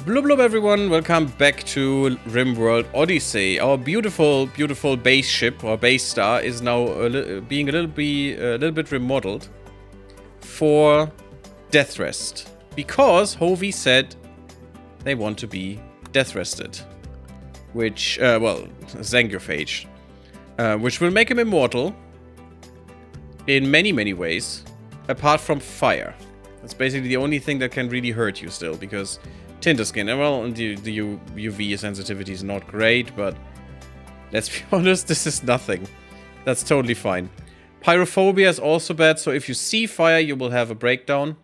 Blub blub everyone, welcome back to RimWorld Odyssey. Our beautiful, beautiful base ship, or base star, is now being a little bit remodeled for death rest. Because Hovey said they want to be death rested. Which, well, Zangophage. Which will make him immortal in many, many ways, apart from fire. That's basically the only thing that can really hurt you still, because Tinter skin, well, and the UV sensitivity is not great, but let's be honest, this is nothing. That's totally fine. Pyrophobia is also bad, so if you see fire, you will have a breakdown.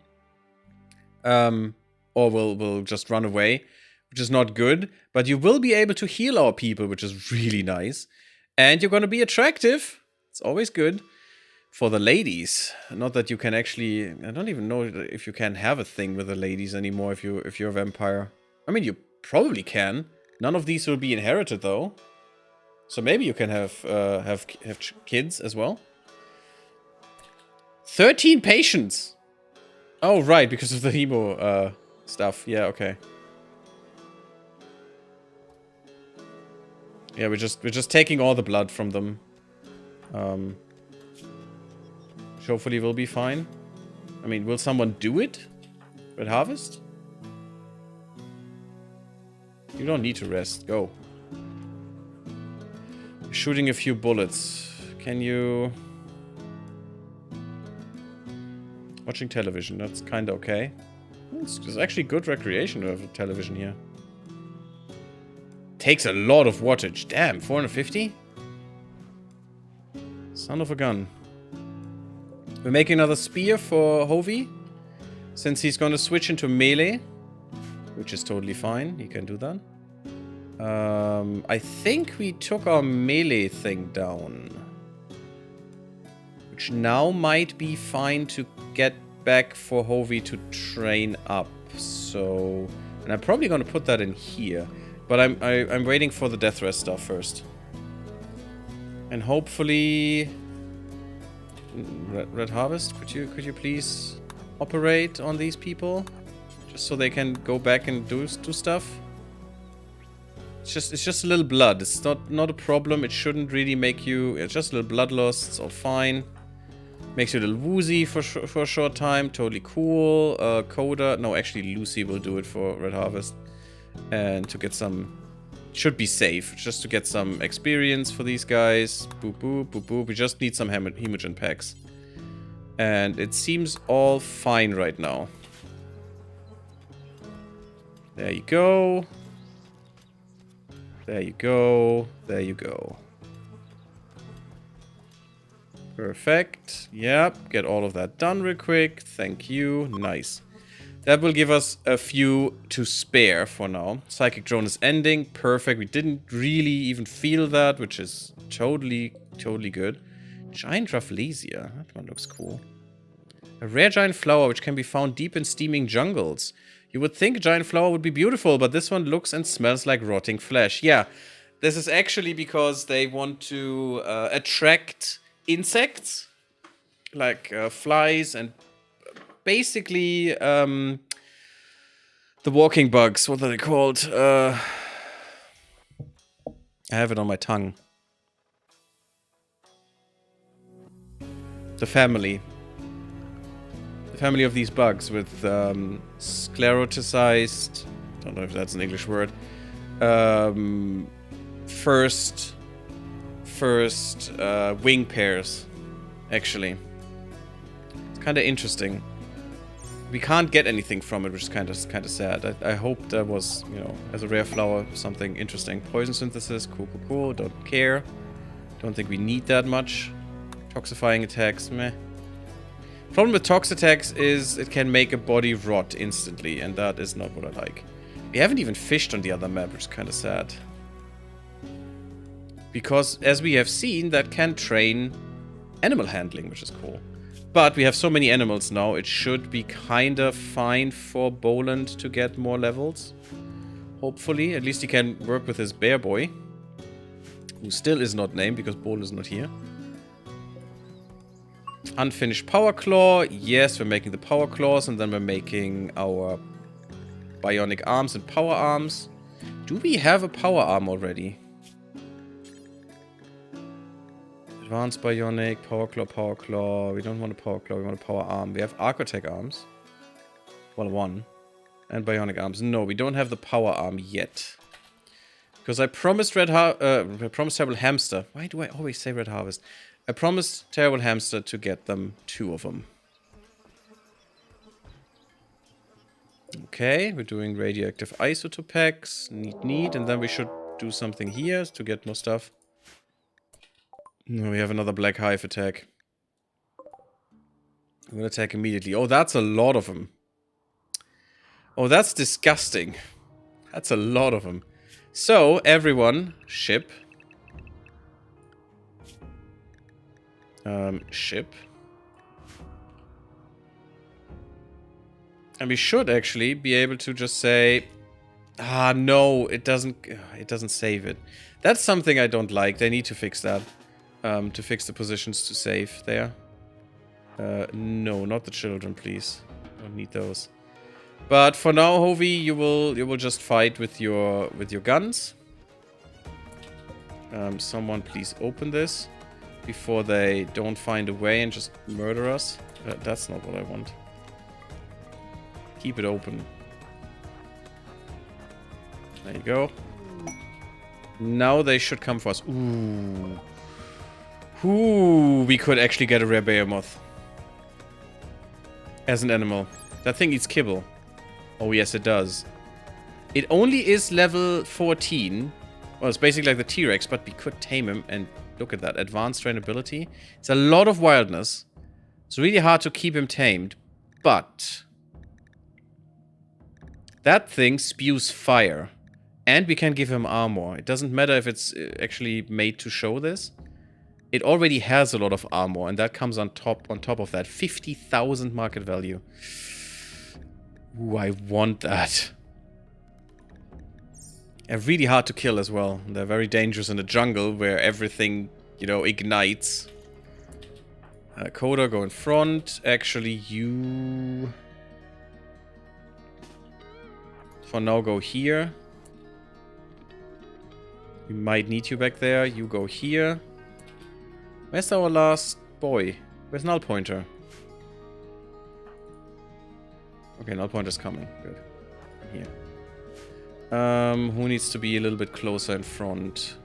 Or will just run away, which is not good. But you will be able to heal our people, which is really nice. And you're gonna be attractive. It's always good. For the ladies, not that you can actually. I don't even know if you can have a thing with the ladies anymore if you're a vampire. I mean, you probably can. None of these will be inherited though, so maybe you can have kids as well. 13 patients. Oh right, because of the hemo stuff. Yeah, okay. Yeah, we're just taking all the blood from them. Hopefully we'll be fine. I mean, will someone do it? Red Harvest? You don't need to rest. Go. Shooting a few bullets. Can you... Watching television. That's kind of okay. It's actually good recreation to have television here. Takes a lot of wattage. Damn, 450? Son of a gun. We're making another spear for Hovey, since he's going to switch into melee, which is totally fine. He can do that. I think we took our melee thing down, which now might be fine to get back for Hovey to train up. So, and I'm probably going to put that in here, but I'm waiting for the death rest stuff first, and hopefully. Red Harvest, could you please operate on these people, just so they can go back and do stuff? It's just a little blood. It's not a problem. It shouldn't really make you. It's just a little blood loss. It's all fine. Makes you a little woozy for a short time. Totally cool. Coda. No, actually Lucy will do it for Red Harvest, and to get some. Should be safe, just to get some experience for these guys. Boop, boop, boop, boop. We just need some hemogen packs. And it seems all fine right now. There you go. There you go. There you go. Perfect. Yep, get all of that done real quick. Thank you. Nice. That will give us a few to spare for now. Psychic drone is ending. Perfect. We didn't really even feel that, which is totally good. Giant Rafflesia. That one looks cool. A rare giant flower which can be found deep in steaming jungles. You would think a giant flower would be beautiful, but this one looks and smells like rotting flesh. Yeah, this is actually because they want to attract insects, like flies and basically, the walking bugs. What are they called? I have it on my tongue. The family. The family of these bugs with scleroticized. Don't know if that's an English word. First wing pairs. Actually, it's kind of interesting. We can't get anything from it, which is kind of sad. I hope that was, you know, as a rare flower, something interesting. Poison synthesis, cool. Don't care. Don't think we need that much. Toxifying attacks, meh. Problem with tox attacks is it can make a body rot instantly, and that is not what I like. We haven't even fished on the other map, which is kind of sad. Because, as we have seen, that can train animal handling, which is cool. But we have so many animals now, it should be kind of fine for Boland to get more levels. Hopefully. At least he can work with his bear boy, who still is not named because Boland is not here. Unfinished power claw. Yes, we're making the power claws, and then we're making our bionic arms and power arms. Do we have a power arm already? Advanced bionic, power claw, power claw. We don't want a power claw, we want a power arm. We have architect arms. Well, one. And bionic arms. No, we don't have the power arm yet. Because I promised I promised Terrible Hamster. Why do I always say Red Harvest? I promised Terrible Hamster to get them 2 of them. Okay, we're doing radioactive isotope packs. Neat. And then we should do something here to get more stuff. No, we have another Black Hive attack. I'm gonna attack immediately. Oh, that's a lot of them. Oh, that's disgusting. That's a lot of them. So, everyone, ship. Ship. And we should actually be able to just say, ah, no, it doesn't save it. That's something I don't like. They need to fix that. To fix the positions to save there. No, not the children, please. Don't need those. But for now, Hovey, you will just fight with your guns. Someone please open this before they don't find a way and just murder us. That's not what I want. Keep it open. There you go. Now they should come for us. Ooh. Ooh, we could actually get a rare behemoth. As an animal. That thing eats kibble. Oh yes, it does. It only is level 14. Well, it's basically like the T-Rex, but we could tame him. And look at that. Advanced trainability. It's a lot of wildness. It's really hard to keep him tamed. But that thing spews fire. And we can give him armor. It doesn't matter if it's actually made to show this. It already has a lot of armor, and that comes on top of that. 50,000 market value. Ooh, I want that. They're really hard to kill as well. They're very dangerous in the jungle where everything, you know, ignites. Coda, go in front. Actually, you... for now, go here. We might need you back there. You go here. Where's our last boy? Where's Null Pointer? Okay, Null Pointer's coming. Good. Here. Who needs to be a little bit closer in front?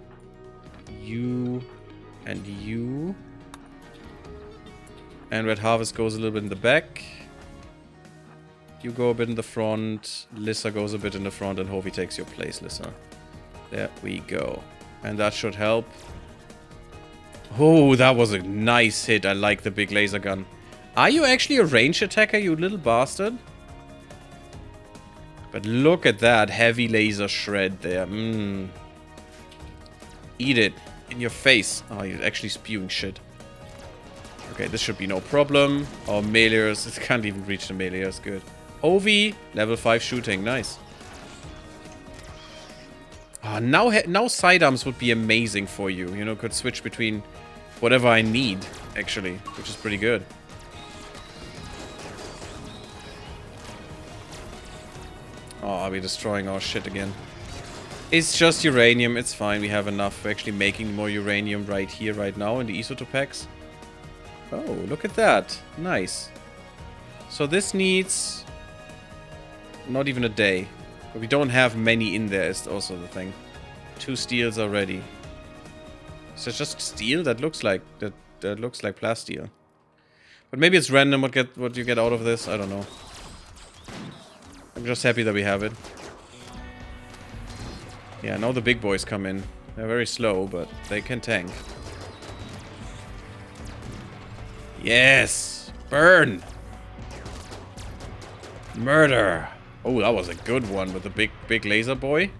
You and you. And Red Harvest goes a little bit in the back. You go a bit in the front. Lissa goes a bit in the front, and Hovey takes your place, Lissa. There we go. And that should help. Oh, that was a nice hit. I like the big laser gun. Are you actually a range attacker, you little bastard? But look at that heavy laser shred there. Eat it. In your face. Oh, you're actually spewing shit. Okay, this should be no problem. Oh, meleers. It can't even reach the meleers. Good. Hovey, level 5 shooting. Nice. Ah, now sidearms would be amazing for you. You know, could switch between whatever I need, actually, which is pretty good. Oh, are we destroying our shit again? It's just uranium, it's fine, we have enough. We're actually making more uranium right here, right now, in the isotope packs. Oh, look at that. Nice. So this needs... not even a day. But we don't have many in there, is also the thing. 2 steels already. Is it just steel? That looks like that looks like plasteel. But maybe it's random what you get out of this. I don't know. I'm just happy that we have it. Yeah, now the big boys come in. They're very slow, but they can tank. Yes! Burn! Murder! Oh, that was a good one with the big laser boy.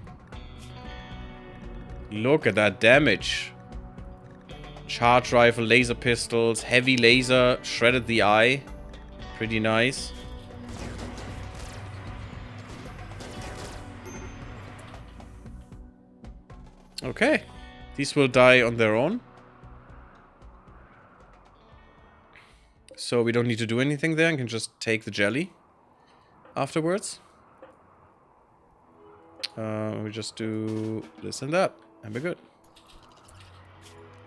Look at that damage. Charge rifle, laser pistols, heavy laser, shredded the eye. Pretty nice. Okay. These will die on their own. So we don't need to do anything there and can just take the jelly afterwards. We just do this and that, and we're good.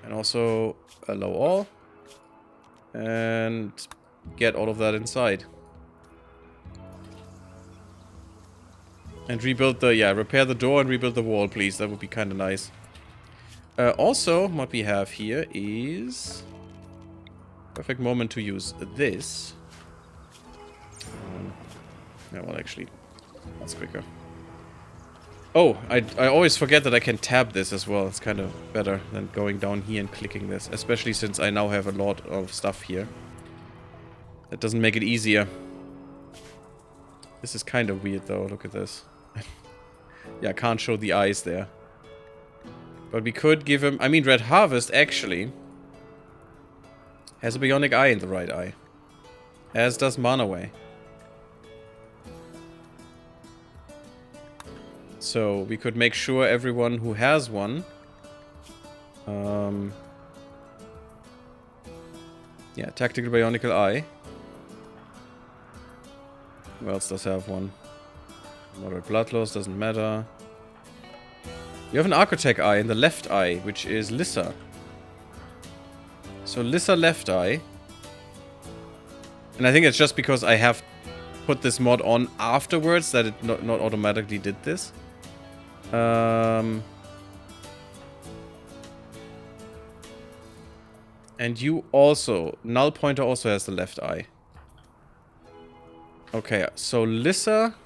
And also allow all. And get all of that inside. And rebuild the, yeah, repair the door and rebuild the wall, please. That would be kind of nice. Also, what we have here is... perfect moment to use this. Yeah, well, actually, that's quicker. Oh, I always forget that I can tab this as well. It's kind of better than going down here and clicking this. Especially since I now have a lot of stuff here. That doesn't make it easier. This is kind of weird though, look at this. Yeah, I can't show the eyes there. But we could give him... I mean, Red Harvest actually has a bionic eye in the right eye. As does Manaway. So we could make sure everyone who has one... yeah, Tactical Bionicle Eye. Who else does have one? Moderate blood loss, doesn't matter. You have an Architect Eye in the left eye, which is Lissa. So Lissa left eye. And I think it's just because I have put this mod on afterwards that it not automatically did this. And you also... Null Pointer also has the left eye. Okay, so Lissa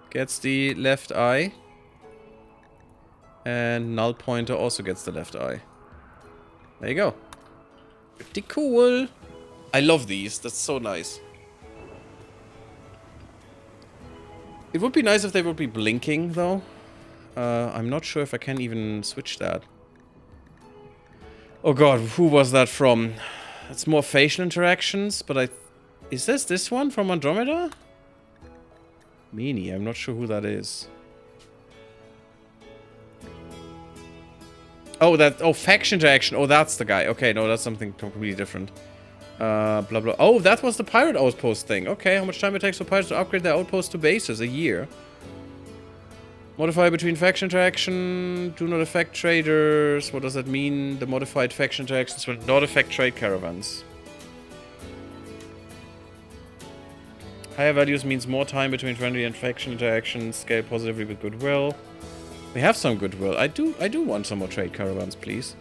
gets the left eye. And Null Pointer also gets the left eye. There you go. Pretty cool. I love these. That's so nice. It would be nice if they would be blinking, though. I'm not sure if I can even switch that. Oh god, who was that from? It's more facial interactions, but is this one from Andromeda? Meanie, I'm not sure who that is. Oh, faction interaction. Oh, that's the guy. Okay, no, that's something completely different. Blah, blah. Oh, that was the pirate outpost thing. Okay, how much time it takes for pirates to upgrade their outposts to bases? A year. Modify between faction interaction. Do not affect traders. What does that mean? The modified faction interactions will not affect trade caravans. Higher values means more time between friendly and faction interactions. Scale positively with goodwill. We have some goodwill. I do want some more trade caravans, please.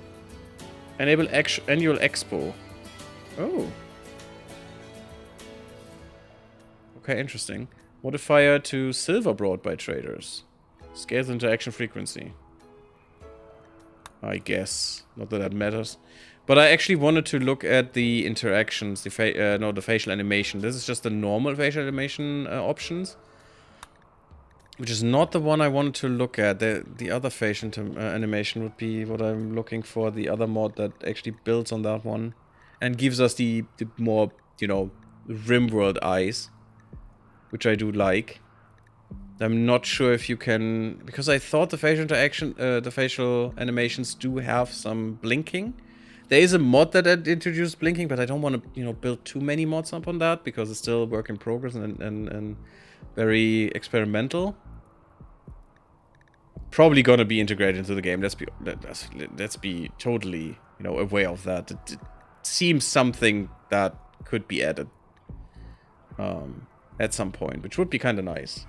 Enable annual expo. Oh. Okay, interesting. Modifier to silver brought by traders. Scales interaction frequency. I guess. Not that that matters. But I actually wanted to look at the interactions, the facial animation. This is just the normal facial animation options. Which is not the one I wanted to look at. The other facial animation would be what I'm looking for. The other mod that actually builds on that one. And gives us the more, you know, RimWorld eyes. Which I do like. I'm not sure if you can... Because I thought the facial interaction, the facial animations do have some blinking. There is a mod that introduced blinking, but I don't want to, you know, build too many mods up on that. Because it's still a work in progress and very experimental. Probably gonna be integrated into the game. Let's be totally, you know, aware of that. It seems something that could be added at some point, which would be kind of nice.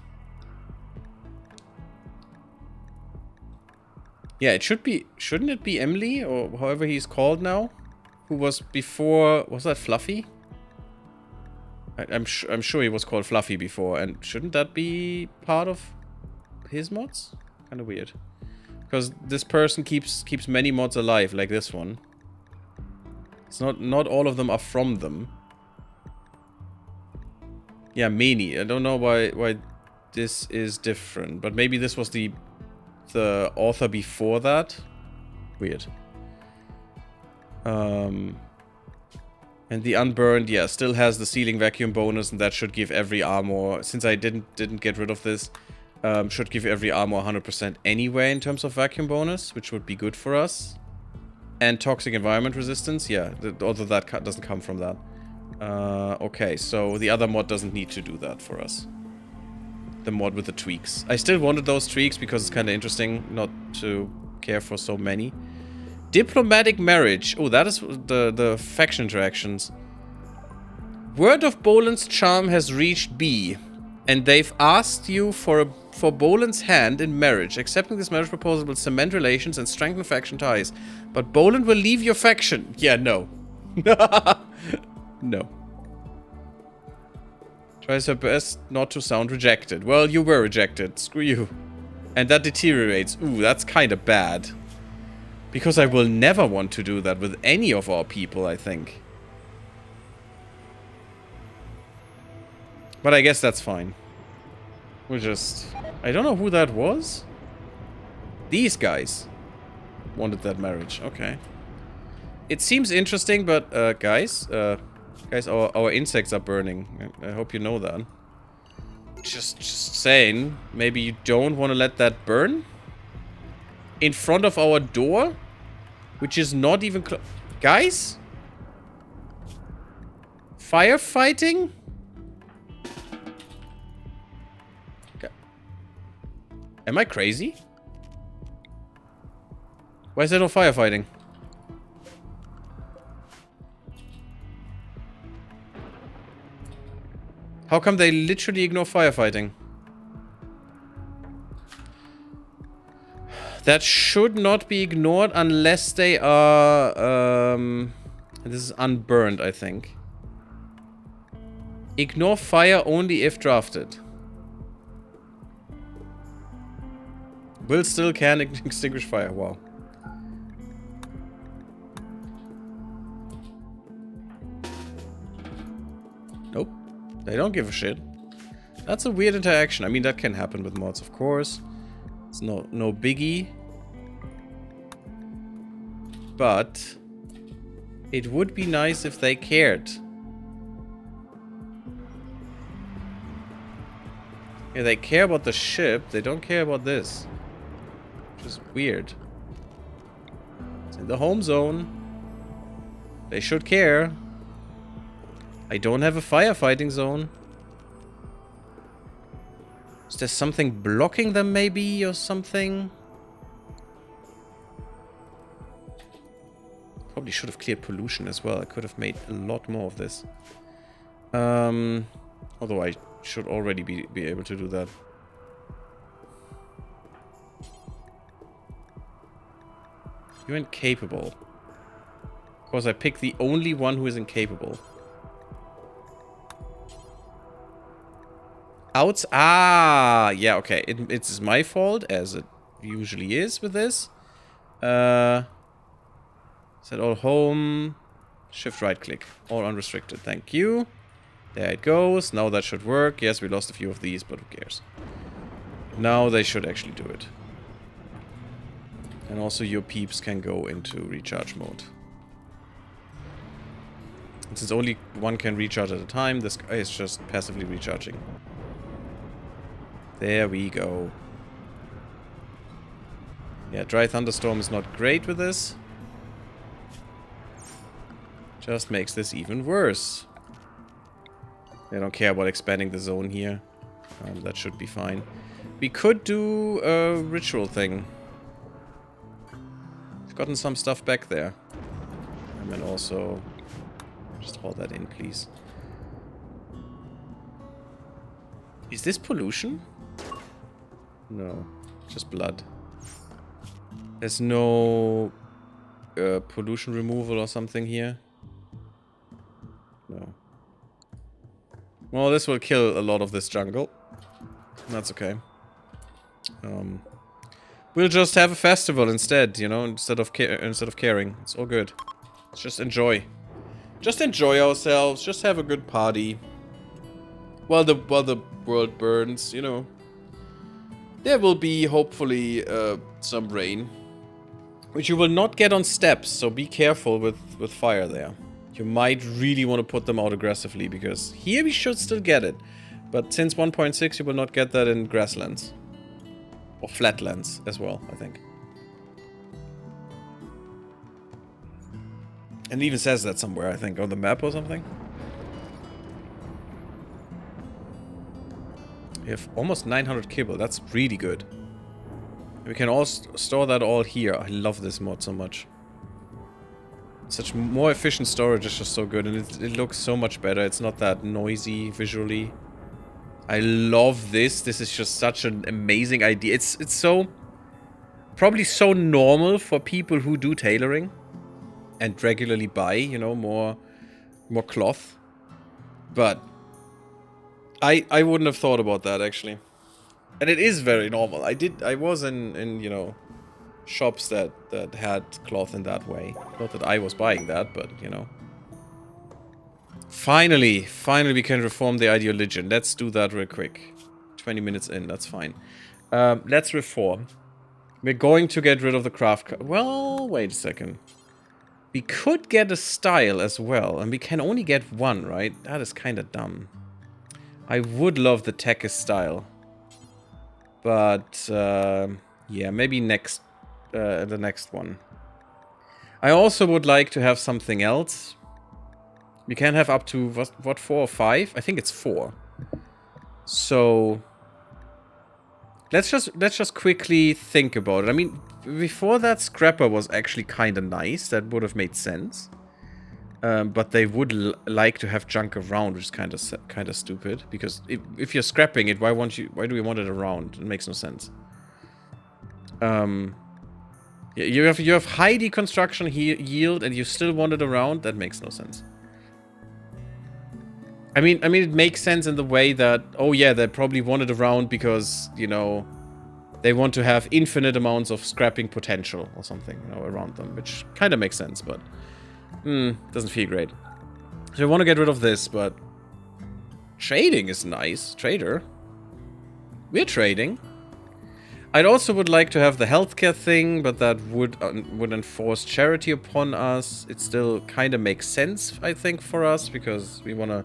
Yeah, it should be. Shouldn't it be Emily or however he's called now? Who was before? Was that Fluffy? I'm sure he was called Fluffy before, and shouldn't that be part of his mods? Kind of weird, because this person keeps many mods alive, like this one. It's not all of them are from them. Yeah, Meanie. I don't know why this is different, but maybe this was the author before that. Weird. And the Unburned, yeah, still has the ceiling vacuum bonus, and that should give every armor. Since I didn't get rid of this. Should give every armor 100% anyway in terms of vacuum bonus, which would be good for us. And toxic environment resistance, yeah, although that doesn't come from that. Okay, so the other mod doesn't need to do that for us. the mod with the tweaks. I still wanted those tweaks because it's kind of interesting not to care for so many. Diplomatic marriage. Oh, that is the faction interactions. Word of Bolan's charm has reached B, and they've asked you for Bolan's hand in marriage. Accepting this marriage proposal will cement relations and strengthen faction ties. But Bolan will leave your faction. Yeah, no. No. Tries her best not to sound rejected. Well, you were rejected. Screw you. And that deteriorates. Ooh, that's kind of bad. Because I will never want to do that with any of our people, I think. But I guess that's fine. We'll just... I don't know who that was. These guys wanted that marriage. Okay. It seems interesting, but, guys, our insects are burning. I hope you know that. Just saying, maybe you don't want to let that burn? In front of our door? Which is not even guys? Firefighting? Am I crazy? Why is there no firefighting? How come they literally ignore firefighting? That should not be ignored unless they are... this is unburned, I think. Ignore fire only if drafted. Will still can extinguish fire. Wow. Nope. They don't give a shit. That's a weird interaction. I mean, that can happen with mods, of course. It's no biggie. But it would be nice if they cared. Yeah, they care about the ship. They don't care about this. Which is weird. It's in the home zone. They should care. I don't have a firefighting zone. Is there something blocking them maybe or something? Probably should have cleared pollution as well. I could have made a lot more of this. Although I should already be able to do that. You're incapable. Of course, I picked the only one who is incapable. Yeah, okay. It's my fault, as it usually is with this. Set all home. Shift right click. All unrestricted. Thank you. There it goes. Now that should work. Yes, we lost a few of these, but who cares? Now they should actually do it. And also your peeps can go into recharge mode. And since only one can recharge at a time, this guy is just passively recharging. There we go. Yeah, Dry Thunderstorm is not great with this. Just makes this even worse. They don't care about expanding the zone here. That should be fine. We could do a ritual thing. We've gotten some stuff back there. And then also... just hold that in, please. Is this pollution? No. Just blood. There's no... pollution removal or something here? No. Well, this will kill a lot of this jungle. That's okay. We'll just have a festival instead, you know, instead of caring. It's all good. Let's just enjoy. Just enjoy ourselves. Just have a good party. While the world burns, you know. There will be hopefully some rain, which you will not get on steps. So be careful with fire there. You might really want to put them out aggressively, because here we should still get it. But since 1.6, you will not get that in grasslands. Or flatlands as well, I think. And it even says that somewhere, I think, on the map or something. We have almost 900 kibble. That's really good. We can all store that all here. I love this mod so much. Such more efficient storage is just so good, and it looks so much better. It's not that noisy visually. I love this. This is just such an amazing idea. It's so... probably so normal for people who do tailoring and regularly buy, you know, more cloth. But I wouldn't have thought about that, actually. And it is very normal. I was in you know, shops that had cloth in that way. Not that I was buying that, but, you know. Finally we can reform the ideology. Let's do that real quick. 20 minutes in, that's fine. Let's reform. We're going to get rid of the craft... well, wait a second. We could get a style as well, and we can only get one, right? That is kind of dumb. I would love the techist style. But, yeah, maybe next... the next one. I also would like to have something else. We can have up to, what 4 or 5? I think it's 4. So... Let's just quickly think about it. I mean, before that, Scrapper was actually kind of nice. That would have made sense. But they would like to have junk around, which is kind of stupid. Because if you're scrapping it, why do we want it around? It makes no sense. Yeah, you have high deconstruction yield, and you still want it around. That makes no sense. I mean, it makes sense in the way that, oh yeah, they probably want it around because, you know, they want to have infinite amounts of scrapping potential or something, you know, around them, which kind of makes sense, but doesn't feel great. So I want to get rid of this, but trading is nice. Trader. We're trading. I'd also would like to have the healthcare thing, but that would enforce charity upon us. It still kind of makes sense, I think, for us, because we want to...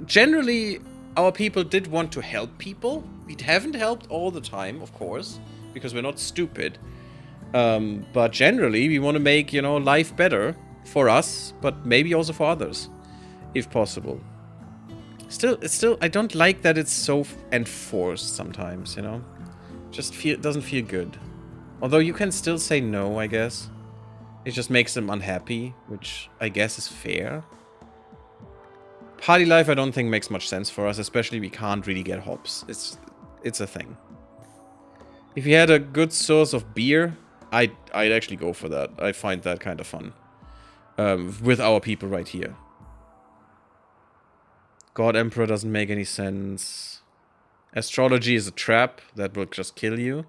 Generally, our people did want to help people. We haven't helped all the time, of course, because we're not stupid. But generally, we want to make, you know, life better for us, but maybe also for others, if possible. Still, I don't like that it's so enforced sometimes, you know? Just doesn't feel good. Although you can still say no, I guess. It just makes them unhappy, which I guess is fair. Party life, I don't think makes much sense for us, especially we can't really get hops. It's a thing. If you had a good source of beer, I'd actually go for that. I find that kind of fun. With our people right here. God Emperor doesn't make any sense. Astrology is a trap that will just kill you.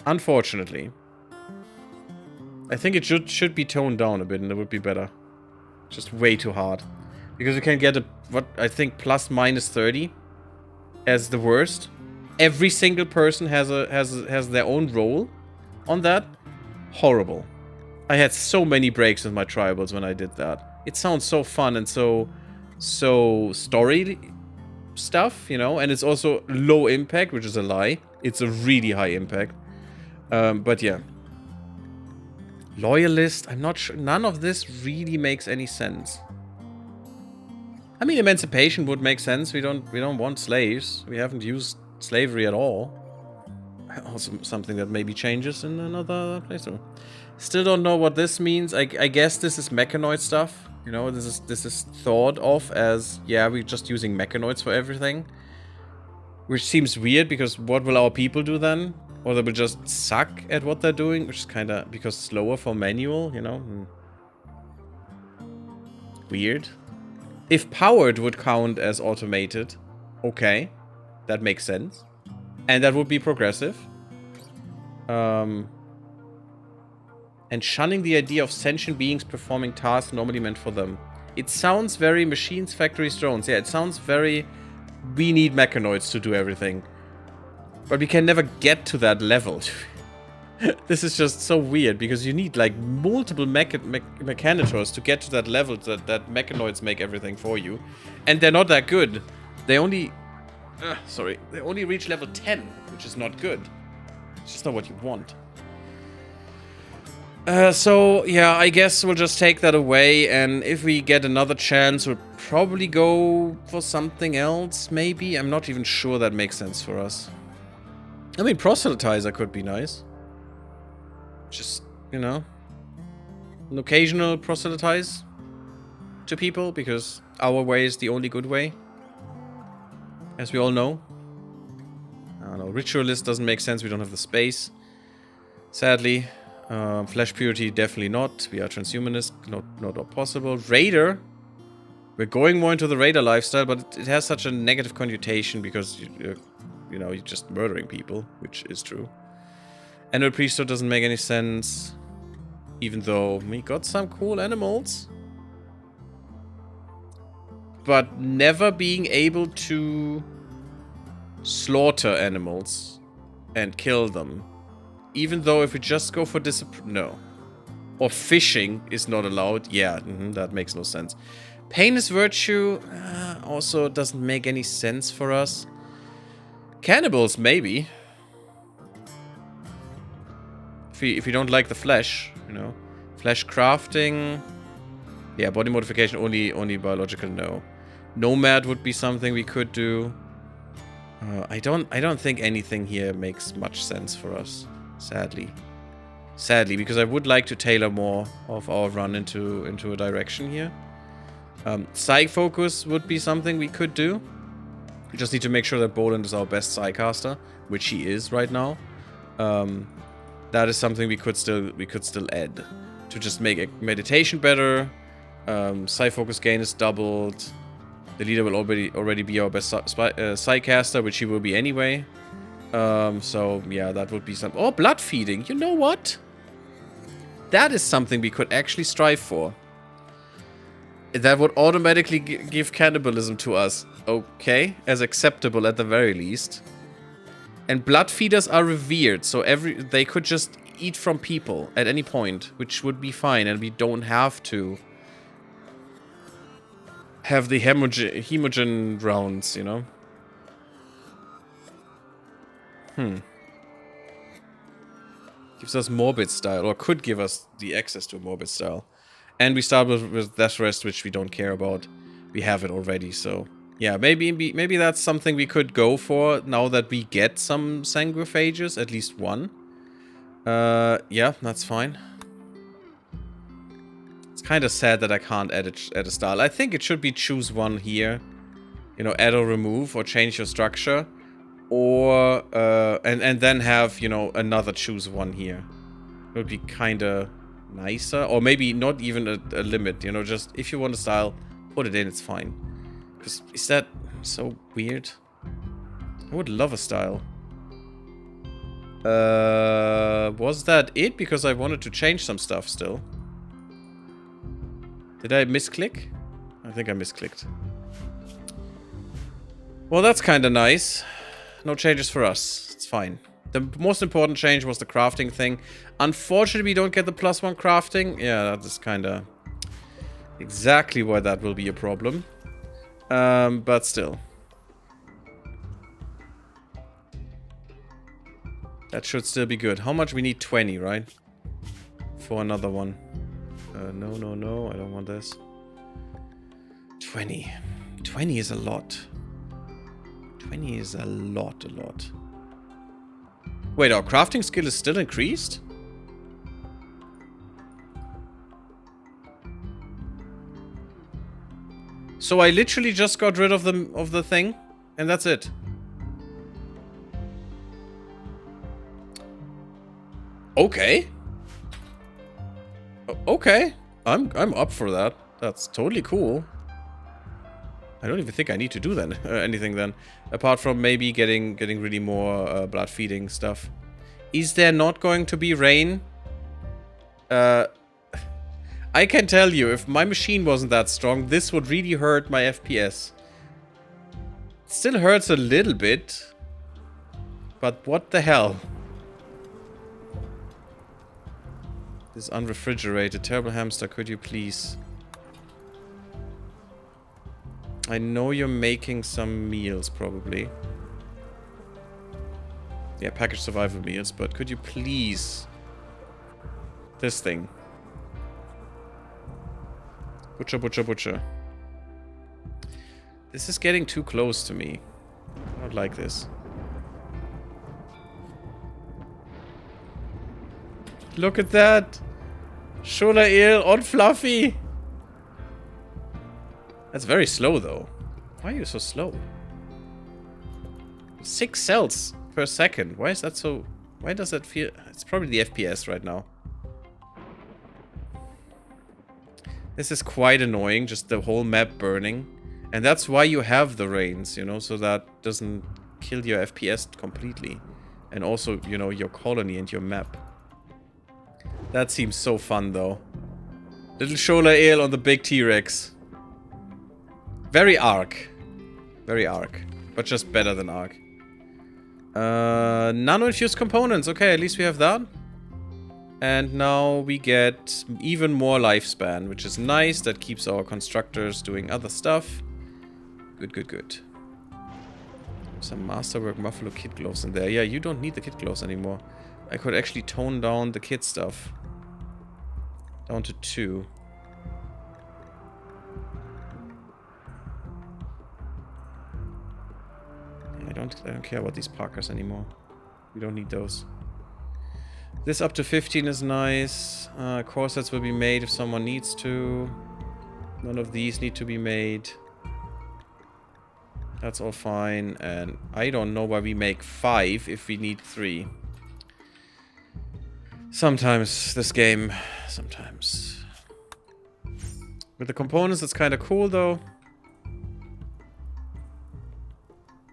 Unfortunately. I think it should be toned down a bit and it would be better. Just way too hard. Because you can get a, what, I think plus minus 30 as the worst. Every single person has their own role on that. Horrible. I had so many breaks with my tribals when I did that. It sounds so fun and so story stuff, you know, and it's also low impact, which is a lie. It's a really high impact. But yeah. Loyalist, I'm not sure. None of this really makes any sense. I mean, emancipation would make sense. We don't want slaves. We haven't used slavery at all. Also something that maybe changes in another place. Still don't know what this means. I guess this is mechanoid stuff. You know, this is thought of as, yeah, we're just using mechanoids for everything. Which seems weird, because what will our people do then? Or they will just suck at what they're doing, which is kind of, because slower for manual, you know? Weird. If powered would count as automated, okay. That makes sense. And that would be progressive. And shunning the idea of sentient beings performing tasks normally meant for them. It sounds very machines, factories, drones. Yeah, it sounds very... We need mechanoids to do everything. But we can never get to that level. This is just so weird, because you need like multiple mechanitors to get to that level that mechanoids make everything for you. And they're not that good. They only... sorry. They only reach level 10, which is not good. It's just not what you want. So, yeah, I guess we'll just take that away, and if we get another chance, we'll probably go for something else, maybe? I'm not even sure that makes sense for us. I mean, proselytizer could be nice. Just, you know, an occasional proselytize to people, because our way is the only good way. As we all know. I don't know, ritualist doesn't make sense, we don't have the space. Sadly. Flesh purity, definitely not. We are transhumanist, not possible. Raider. We're going more into the raider lifestyle, but it has such a negative connotation because, you know, you're just murdering people, which is true. Annual priesthood doesn't make any sense. Even though we got some cool animals. But never being able to slaughter animals and kill them. Even though if we just go for no. Or fishing is not allowed. Yeah, that makes no sense. Pain is virtue. Also doesn't make any sense for us. Cannibals, maybe. If we don't like the flesh, you know. Flesh crafting. Yeah, body modification only biological, no. Nomad would be something we could do. I don't think anything here makes much sense for us. Sadly. Sadly, because I would like to tailor more of our run into a direction here. Psych focus would be something we could do. We just need to make sure that Boland is our best Psycaster, which he is right now. That is something we could still add to just make a meditation better. Psych focus gain is doubled. The leader will already be our best Psycaster, which he will be anyway. So, yeah, that would be something. Oh, blood feeding. You know what? That is something we could actually strive for. That would automatically give cannibalism to us. Okay. As acceptable at the very least. And blood feeders are revered. So they could just eat from people at any point. Which would be fine. And we don't have to have the hemogen rounds, you know? Gives us morbid style, or could give us the access to a morbid style. And we start with Death Rest, which we don't care about. We have it already, so... Yeah, maybe that's something we could go for now that we get some Sanguiphages, at least one. Yeah, that's fine. It's kind of sad that I can't add a style. I think it should be choose one here. You know, add or remove, or change your structure. Or, and then have, you know, another choose one here. It would be kind of nicer. Or maybe not even a limit, you know, just if you want a style, put it in, it's fine. Because is that so weird? I would love a style. Was that it? Because I wanted to change some stuff still. Did I misclick? I think I misclicked. Well, that's kind of nice. No changes for us. It's fine. The most important change was the crafting thing. Unfortunately, we don't get the +1 crafting. Yeah, that is kind of exactly why that will be a problem. But still. That should still be good. How much? We need 20, right? For another one. No. I don't want this. 20. 20 is a lot. 20 is a lot. Wait, our crafting skill is still increased? So I literally just got rid of the thing, and that's it. Okay. Okay. I'm up for that. That's totally cool. I don't even think I need to do that anything then, apart from maybe getting really more blood feeding stuff. Is there not going to be rain? I can tell you, if my machine wasn't that strong, this would really hurt my FPS. It still hurts a little bit, but what the hell? This unrefrigerated terrible hamster, could you please? I know you're making some meals, probably. Yeah, packaged survival meals, but could you please This thing. Butcher, butcher, butcher. This is getting too close to me. I don't like this. Look at that! Shola eel on Fluffy! That's very slow, though. Why are you so slow? 6 cells per second. Why is that so... Why does that feel... It's probably the FPS right now. This is quite annoying, just the whole map burning. And that's why you have the rains, you know, so that doesn't kill your FPS completely. And also, you know, your colony and your map. That seems so fun, though. Little Shola eel on the big T-Rex. Very Ark. Very Ark. But just better than Ark. Nano-infused components. Okay, at least we have that. And now we get even more lifespan, which is nice. That keeps our constructors doing other stuff. Good, good, good. Some Masterwork Muffalo kit gloves in there. Yeah, you don't need the kit gloves anymore. I could actually tone down the kit stuff. Down to 2. I don't care about these Parkers anymore. We don't need those. This up to 15 is nice. Core sets will be made if someone needs to. None of these need to be made. That's all fine. And I don't know why we make 5 if we need 3. Sometimes this game... Sometimes. With the components, it's kind of cool, though.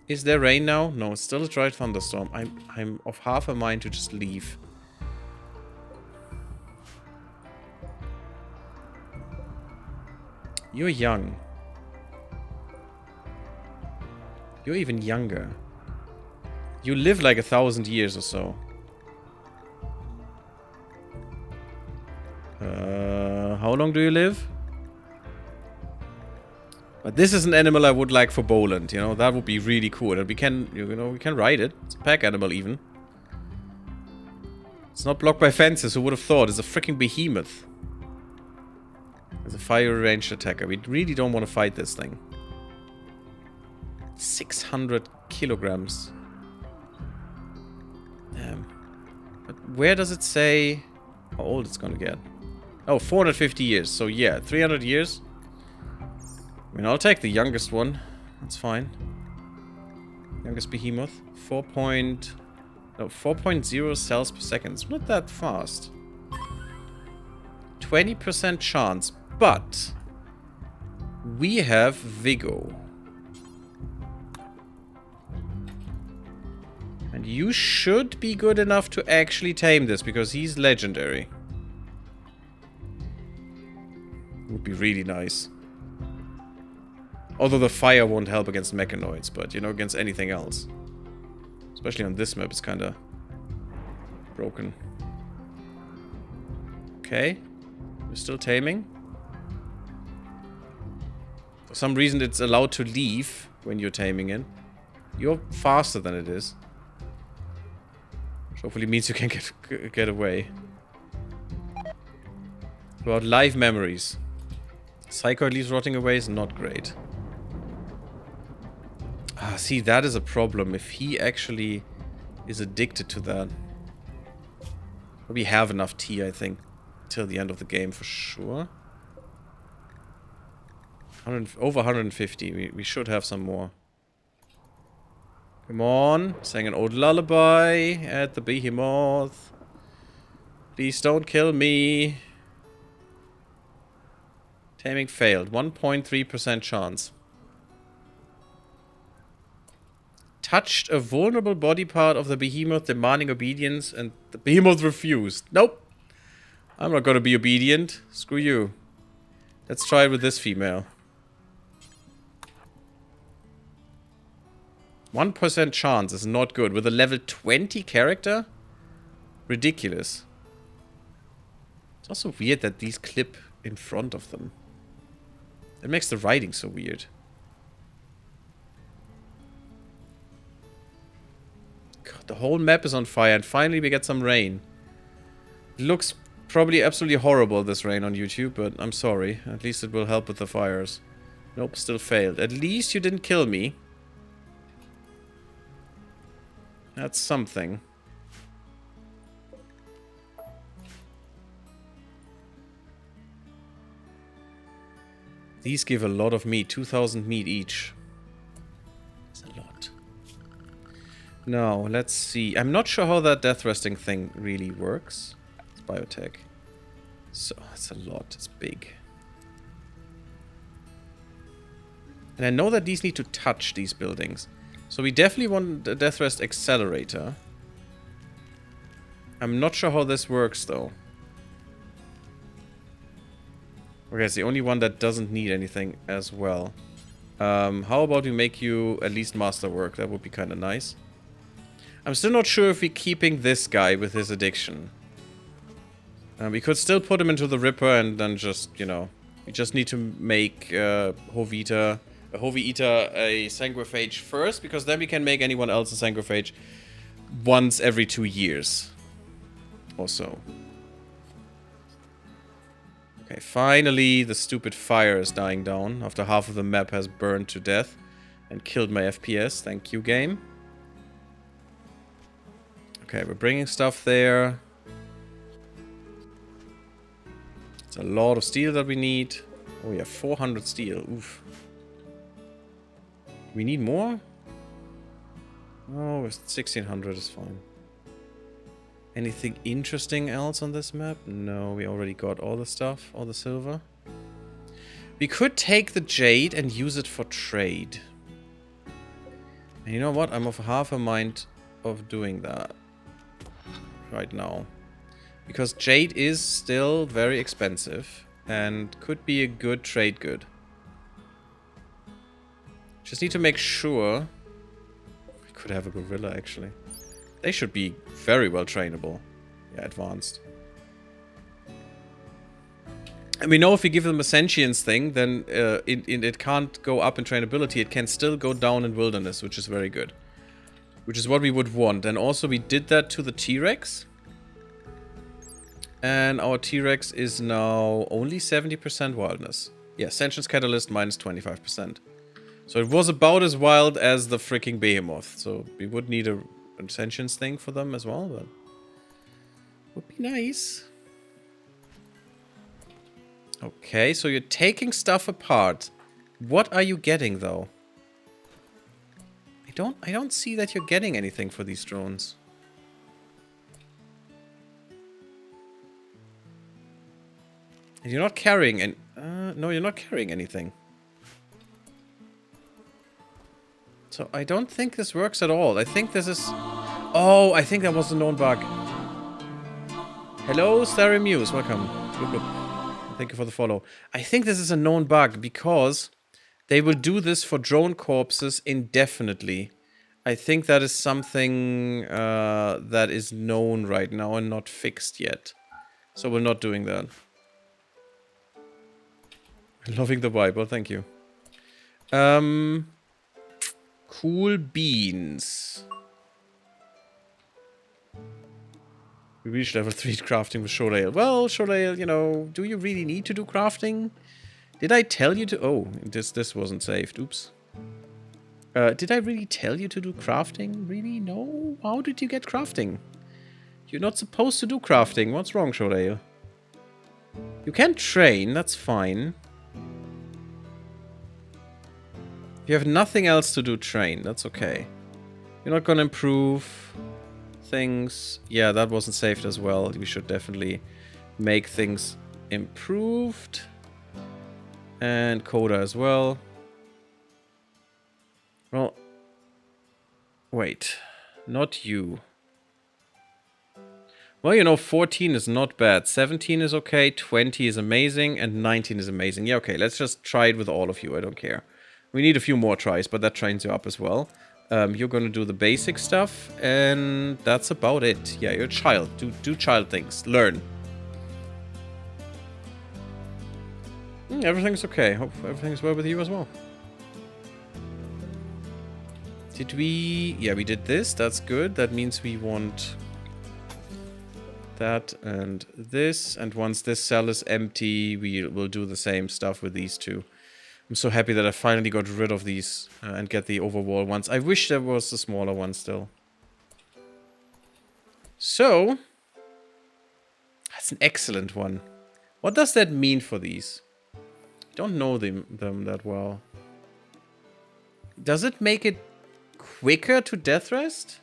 Is there rain now? No, it's still a dry thunderstorm. I'm of half a mind to just leave. You're young. You're even younger. You live like 1,000 years or so. How long do you live? But this is an animal I would like for Boland, you know, that would be really cool. And we can, you know, we can ride it. It's a pack animal even. It's not blocked by fences, who would have thought? It's a freaking behemoth. It's a fire ranged attacker. We really don't want to fight this thing. 600 kilograms. Damn. But where does it say how old it's gonna get? Oh, 450 years. So yeah, 300 years. I mean, I'll take the youngest one. That's fine. Youngest behemoth. 4.0 cells per second. It's not that fast. 20% chance. But we have Vigo. And you should be good enough to actually tame this, because he's legendary. Would be really nice. Although the fire won't help against mechanoids, but, you know, against anything else. Especially on this map, it's kind of broken. Okay. We're still taming. For some reason, it's allowed to leave when you're taming in. You're faster than it is. Which hopefully means you can get away. About live memories. Psycho leaves rotting away is not great. Ah, see, that is a problem. If he actually is addicted to that. We have enough tea, I think, till the end of the game for sure. Over 150. We should have some more. Come on. Sang an old lullaby at the behemoth. Please don't kill me. Taming failed. 1.3% chance. Touched a vulnerable body part of the behemoth, demanding obedience, and the behemoth refused. Nope. I'm not gonna be obedient. Screw you. Let's try it with this female. 1% chance is not good. With a level 20 character? Ridiculous. It's also weird that these clip in front of them. It makes the riding so weird. God, the whole map is on fire, and finally we get some rain. It looks Probably absolutely horrible, this rain on YouTube, but I'm sorry. At least it will help with the fires. Nope, still failed. At least you didn't kill me. That's something. These give a lot of meat. 2,000 meat each. That's a lot. Now, let's see. I'm not sure how that death resting thing really works. It's biotech. So, it's a lot. It's big. And I know that these need to touch these buildings. So we definitely want a death rest accelerator. I'm not sure how this works, though. Okay, it's the only one that doesn't need anything as well. How about we make you at least masterwork? That would be kind of nice. I'm still not sure if we're keeping this guy with his addiction. We could still put him into the Ripper and then just, you know... We just need to make Hoveeater a Sanguiphage first, because then we can make anyone else a Sanguiphage once every 2 years. Or so. Okay, finally the stupid fire is dying down after half of the map has burned to death and killed my FPS. Thank you, game. Okay, we're bringing stuff there. It's a lot of steel that we need. Oh, we have 400 steel. Oof. We need more? Oh, 1600 is fine. Anything interesting else on this map? No, we already got all the stuff, all the silver. We could take the jade and use it for trade. And you know what? I'm of half a mind of doing that right now. Because jade is still very expensive and could be a good trade good. Just need to make sure. We could have a gorilla, actually. They should be very well trainable. Yeah, advanced. And we know if we give them a sentience thing, then it can't go up in trainability. It can still go down in wilderness, which is very good. Which is what we would want. And also we did that to the T-Rex. And our T-Rex is now only 70% wildness. Yeah, sentience catalyst minus 25%. So it was about as wild as the freaking behemoth. So we would need a sentience thing for them as well, but would be nice. Okay, so you're taking stuff apart. What are you getting though? I don't see that you're getting anything for these drones. And you're not carrying any... no, you're not carrying anything. So I don't think this works at all. I think this is... Oh, I think that was a known bug. Hello, Starry Muse. Welcome. Thank you for the follow. I think this is a known bug because they will do this for drone corpses indefinitely. I think that is something that is known right now and not fixed yet. So we're not doing that. Loving the vibe. Well, thank you. Cool beans. We reached level 3 crafting with short ale. Well, short ale, you know, do you really need to do crafting? Did I tell you to... Oh, this wasn't saved. Oops. Did I really tell you to do crafting? Really? No? How did you get crafting? You're not supposed to do crafting. What's wrong, short ale? You can train. That's fine. If you have nothing else to do, train. That's okay. You're not gonna improve things. Yeah, that wasn't saved as well. We should definitely make things improved. And Coda as well. Well, wait. Not you. Well, you know, 14 is not bad. 17 is okay. 20 is amazing. And 19 is amazing. Yeah, okay. Let's just try it with all of you. I don't care. We need a few more tries, but that trains you up as well. You're gonna do the basic stuff, and that's about it. Yeah, you're a child. Do child things. Learn. Everything's okay. Hope everything's well with you as well. Did we... Yeah, we did this. That's good. That means we want... That and this. And once this cell is empty, we will do the same stuff with these two. I'm so happy that I finally got rid of these and get the overwall ones. I wish there was a smaller one still. So, that's an excellent one. What does that mean for these? I don't know them that well. Does it make it quicker to death rest?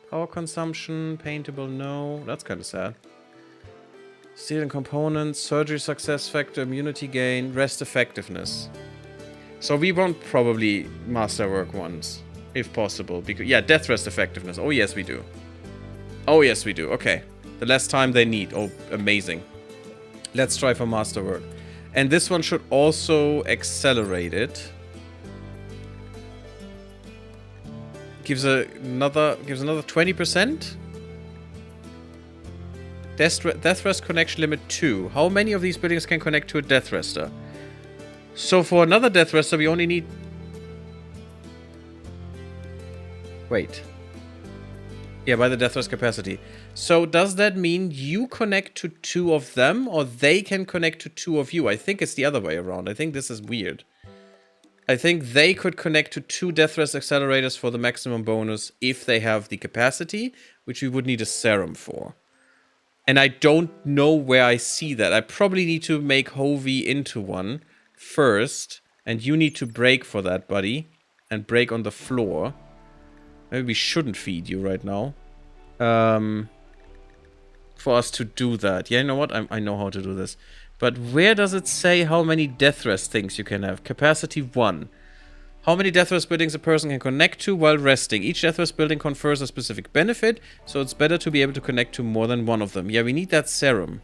Power consumption, paintable, no. That's kind of sad. Stealing components, surgery success factor, immunity gain, rest effectiveness. So we want probably masterwork ones, if possible. Because yeah, death rest effectiveness. Oh yes, we do. Oh yes, we do. Okay. The less time they need. Oh, amazing. Let's try for masterwork. And this one should also accelerate it. Gives another 20%. Death rest connection limit 2. How many of these buildings can connect to a death rester? So for another death rester, we only need... Wait. Yeah, by the death rest capacity. So does that mean you connect to 2 of them, or they can connect to 2 of you? I think it's the other way around. I think this is weird. I think they could connect to 2 death rest accelerators for the maximum bonus if they have the capacity, which we would need a serum for. And I don't know where I see that. I probably need to make Hovey into one first. And you need to break for that, buddy. And break on the floor. Maybe we shouldn't feed you right now. For us to do that. Yeah, you know what? I know how to do this. But where does it say how many death rest things you can have? Capacity 1. How many death rest buildings a person can connect to while resting? Each death rest building confers a specific benefit, so it's better to be able to connect to more than one of them. Yeah, we need that serum.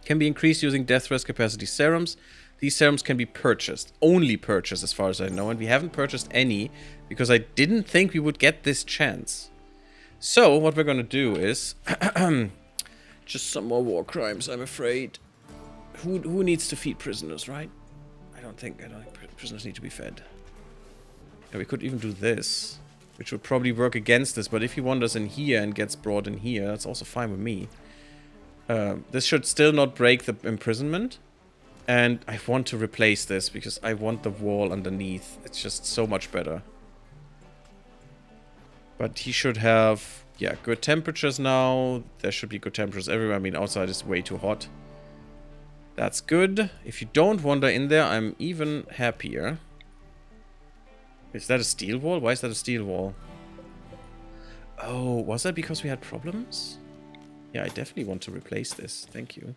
Can be increased using death rest capacity serums. These serums can be purchased. Only purchased as far as I know, and we haven't purchased any because I didn't think we would get this chance. So, what we're gonna do is... just some more war crimes, I'm afraid. Who needs to feed prisoners, right? I don't think prisoners need to be fed. Yeah, we could even do this, which would probably work against this, but if he wanders in here and gets brought in here, that's also fine with me. This should still not break the imprisonment. And I want to replace this because I want the wall underneath. It's just so much better. But he should have, yeah, good temperatures now. There should be good temperatures everywhere. I mean, outside is way too hot. That's good. If you don't wander in there, I'm even happier. Is that a steel wall? Why is that a steel wall? Oh, was that because we had problems? Yeah, I definitely want to replace this. Thank you.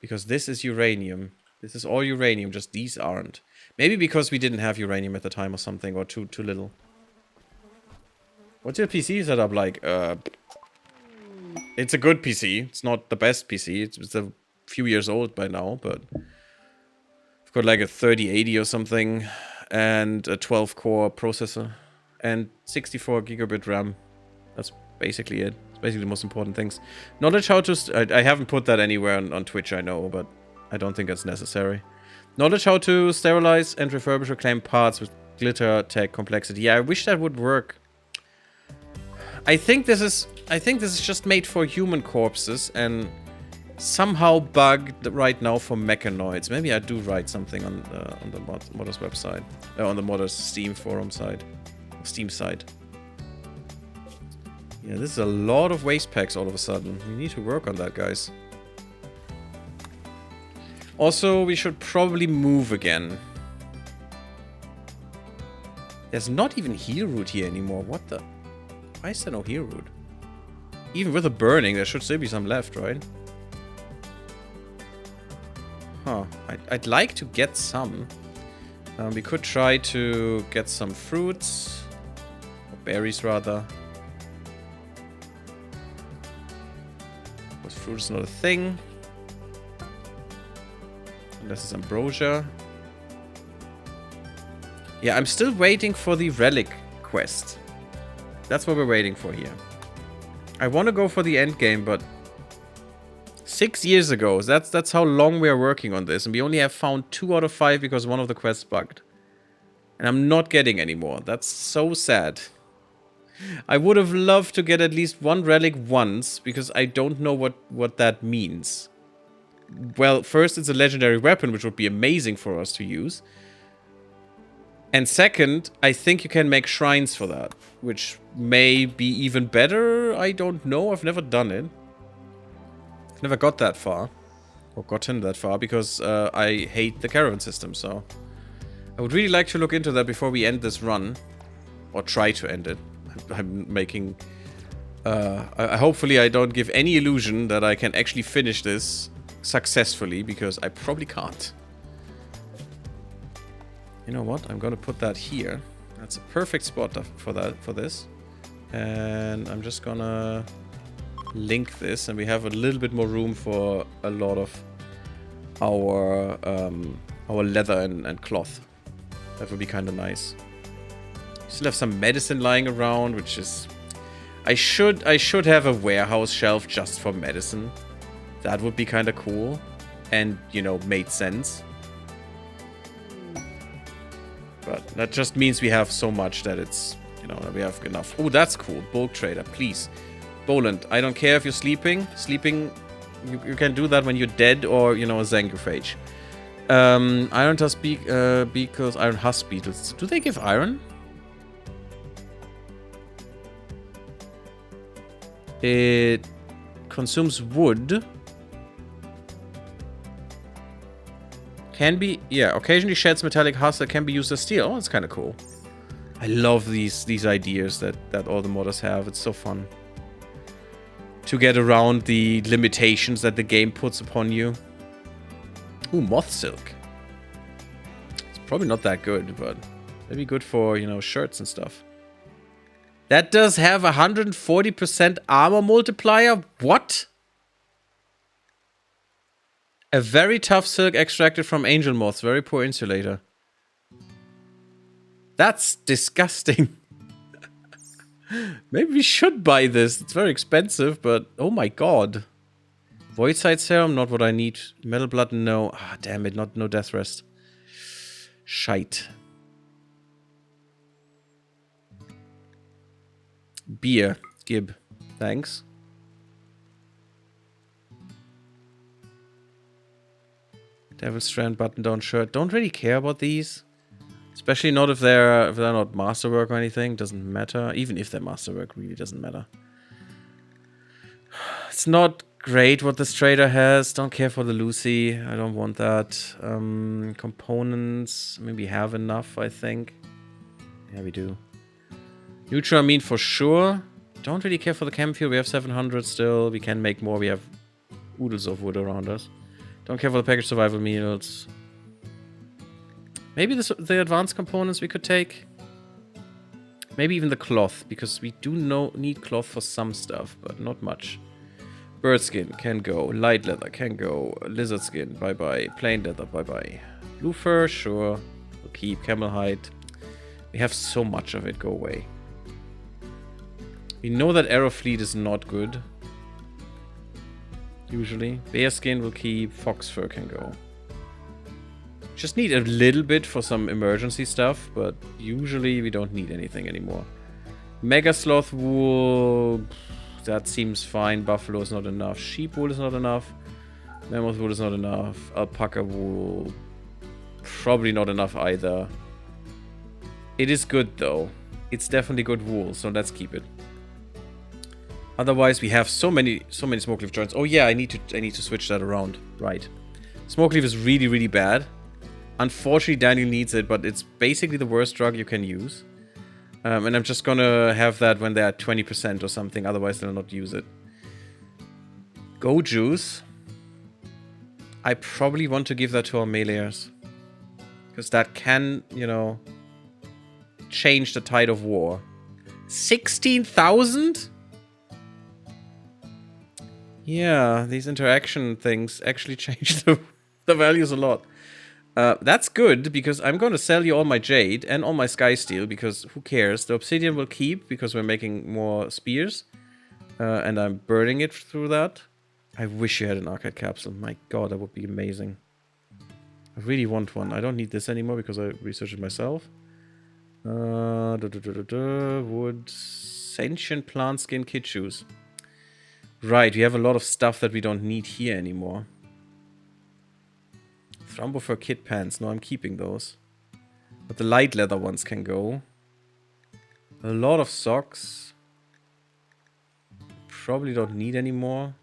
Because this is uranium. This is all uranium, just these aren't. Maybe because we didn't have uranium at the time or something, or too little. What's your PC setup like? It's a good PC. It's not the best PC. It's a few years old by now, but... I've got like a 3080 or something, and a 12-core processor, and 64 gigabit RAM. That's basically it. It's basically the most important things. Knowledge how to... I haven't put that anywhere on Twitch, I know, but I don't think it's necessary. Knowledge how to sterilize and refurbish reclaimed parts with glitter tech complexity. Yeah, I wish that would work. I think this is just made for human corpses and somehow bugged right now for mechanoids. Maybe I do write something on the modders website, on the modders Steam forum side, Steam site. Yeah, this is a lot of waste packs all of a sudden. We need to work on that, guys. Also, we should probably move again. There's not even heal root here anymore. What the? Why is there no heal root? Even with the burning, there should still be some left, right? Huh. I'd like to get some. We could try to get some fruits. Or berries, rather. Because fruit is not a thing. Unless it's ambrosia. Yeah, I'm still waiting for the relic quest. That's what we're waiting for here. I want to go for the end game, but 6 years ago, that's how long we are working on this, and we only have found 2 out of 5 because one of the quests bugged. And I'm not getting any more. That's so sad. I would have loved to get at least one relic once, because I don't know what that means. Well, first, it's a legendary weapon, which would be amazing for us to use. And second, I think you can make shrines for that, which may be even better. I don't know. I've never done it. I've never got that far. Or gotten that far, because I hate the caravan system, so... I would really like to look into that before we end this run. Or try to end it. I'm making... hopefully I don't give any illusion that I can actually finish this successfully, because I probably can't. You know what? I'm gonna put that here. That's a perfect spot for this. And I'm just gonna link this, and we have a little bit more room for a lot of our leather and cloth. That would be kind of nice. Still have some medicine lying around, which is... I should have a warehouse shelf just for medicine. That would be kind of cool. And, you know, made sense. But that just means we have so much that it's, you know, that we have enough. Oh, that's cool. Bulk trader, please. Boland, I don't care if you're sleeping. Sleeping, you can do that when you're dead or, you know, a Zangophage. Iron tusk beetles, iron husk beetles. Do they give iron? It consumes wood. Can be, yeah, occasionally sheds metallic husk that can be used as steel. Oh, that's kind of cool. I love these ideas that all the modders have. It's so fun to get around the limitations that the game puts upon you. Ooh, moth silk. It's probably not that good, but maybe good for, you know, shirts and stuff. That does have 140% armor multiplier? What? A very tough silk extracted from angel moths. Very poor insulator. That's disgusting. Maybe we should buy this. It's very expensive, but oh my god. Voidside serum, not what I need. Metal blood, no. Ah, damn it, no death rest. Shite. Beer. Gib. Thanks. Devil Strand button down shirt. Don't really care about these. Especially not if they're not masterwork or anything. Doesn't matter. Even if they're masterwork, really doesn't matter. It's not great what this trader has. Don't care for the Lucy. I don't want that. Components. Maybe have enough, I think. Yeah, we do. Neutramine for sure. Don't really care for the chem fuel. We have 700 still. We can make more. We have oodles of wood around us. Don't care for the packaged survival meals. Maybe the advanced components we could take. Maybe even the cloth, because we do need cloth for some stuff, but not much. Bird skin can go. Light leather can go. Lizard skin, bye-bye. Plain leather, bye-bye. Blue fur, sure. We'll keep camel hide. We have so much of it, go away. We know that arrow fleet is not good. Usually. Bear skin will keep. Fox fur can go. Just need a little bit for some emergency stuff, but usually we don't need anything anymore. Mega sloth wool, that seems fine. Buffalo is not enough. Sheep wool is not enough. Mammoth wool is not enough. Alpaca wool, probably not enough either. It is good though. It's definitely good wool, so let's keep it. Otherwise, we have so many smoke leaf joints. Oh yeah, I need to switch that around. Right. Smoke leaf is really, really bad. Unfortunately, Daniel needs it, but it's basically the worst drug you can use. And I'm just gonna have that when they're at 20% or something. Otherwise, they'll not use it. Go juice. I probably want to give that to our meleeers. Because that can, you know, change the tide of war. 16,000? Yeah, these interaction things actually change the values a lot. That's good, because I'm going to sell you all my jade and all my sky steel, because who cares? The obsidian will keep, because we're making more spears. And I'm burning it through that. I wish you had an arcade capsule. My god, that would be amazing. I really want one. I don't need this anymore, because I researched it myself. Wood, Sentient plant skin kid shoes. Right, we have a lot of stuff that we don't need here anymore. Thrumbo for kid pants. No, I'm keeping those. But the light leather ones can go. A lot of socks. Probably don't need any more.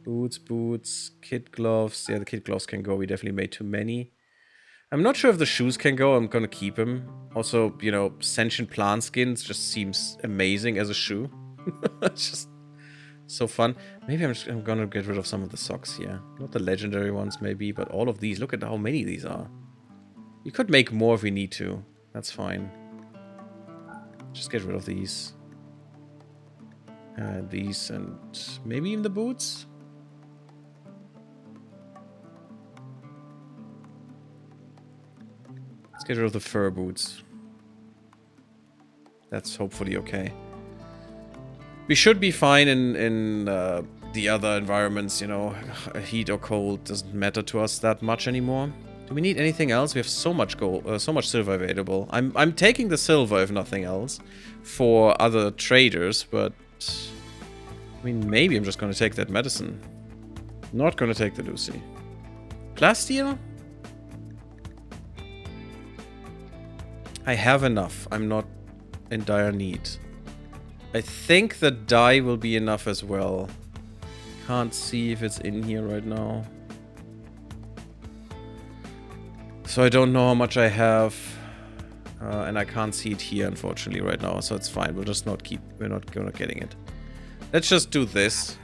Boots, kid gloves. Yeah, the kid gloves can go. We definitely made too many. I'm not sure if the shoes can go. I'm gonna keep them. Also, you know, sentient plant skins just seems amazing as a shoe. It's just so fun. Maybe I'm gonna get rid of some of the socks here. Not the legendary ones, maybe, but all of these. Look at how many these are. You could make more if we need to. That's fine. Just get rid of these. These and maybe even the boots. Let's get rid of the fur boots. That's hopefully okay. We should be fine in the other environments, you know. Heat or cold doesn't matter to us that much anymore. Do we need anything else? We have so much gold, so much silver available. I'm taking the silver if nothing else for other traders, but I mean maybe I'm just gonna take that medicine. Not gonna take the Lucy. Plasteel? I have enough. I'm not in dire need. I think the dye will be enough as well. Can't see if it's in here right now. So I don't know how much I have. And I can't see it here, unfortunately, right now. So it's fine. We'll just not keep... We're not getting it. Let's just do this.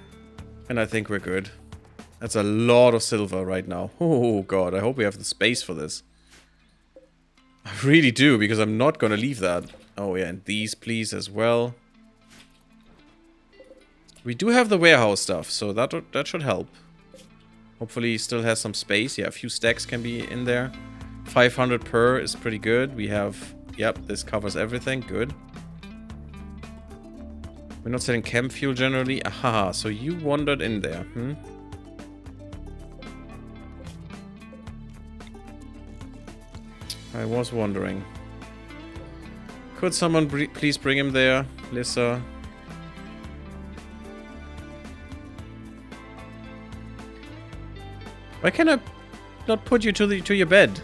And I think we're good. That's a lot of silver right now. Oh, God. I hope we have the space for this. I really do, because I'm not going to leave that. Oh, yeah. And these, please, as well. We do have the warehouse stuff, so that should help. Hopefully he still has some space. Yeah, a few stacks can be in there. 500 per is pretty good. We have... Yep, this covers everything. Good. We're not selling chem fuel generally. Aha, so you wandered in there. I was wondering. Could someone please bring him there? Lissa. Why can I not put you to your bed?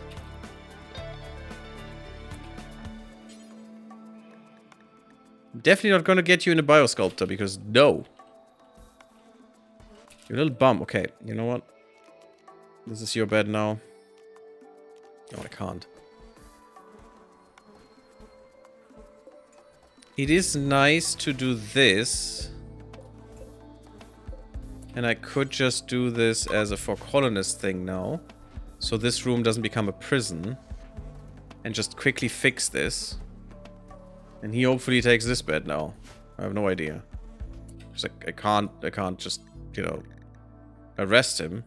I'm definitely not gonna get you in a biosculptor because no. You little bum. Okay, you know what? This is your bed now. No, I can't. It is nice to do this. And I could just do this as a for colonist thing now. So this room doesn't become a prison. And just quickly fix this. And he hopefully takes this bed now. I have no idea. Because I can't just, you know, arrest him.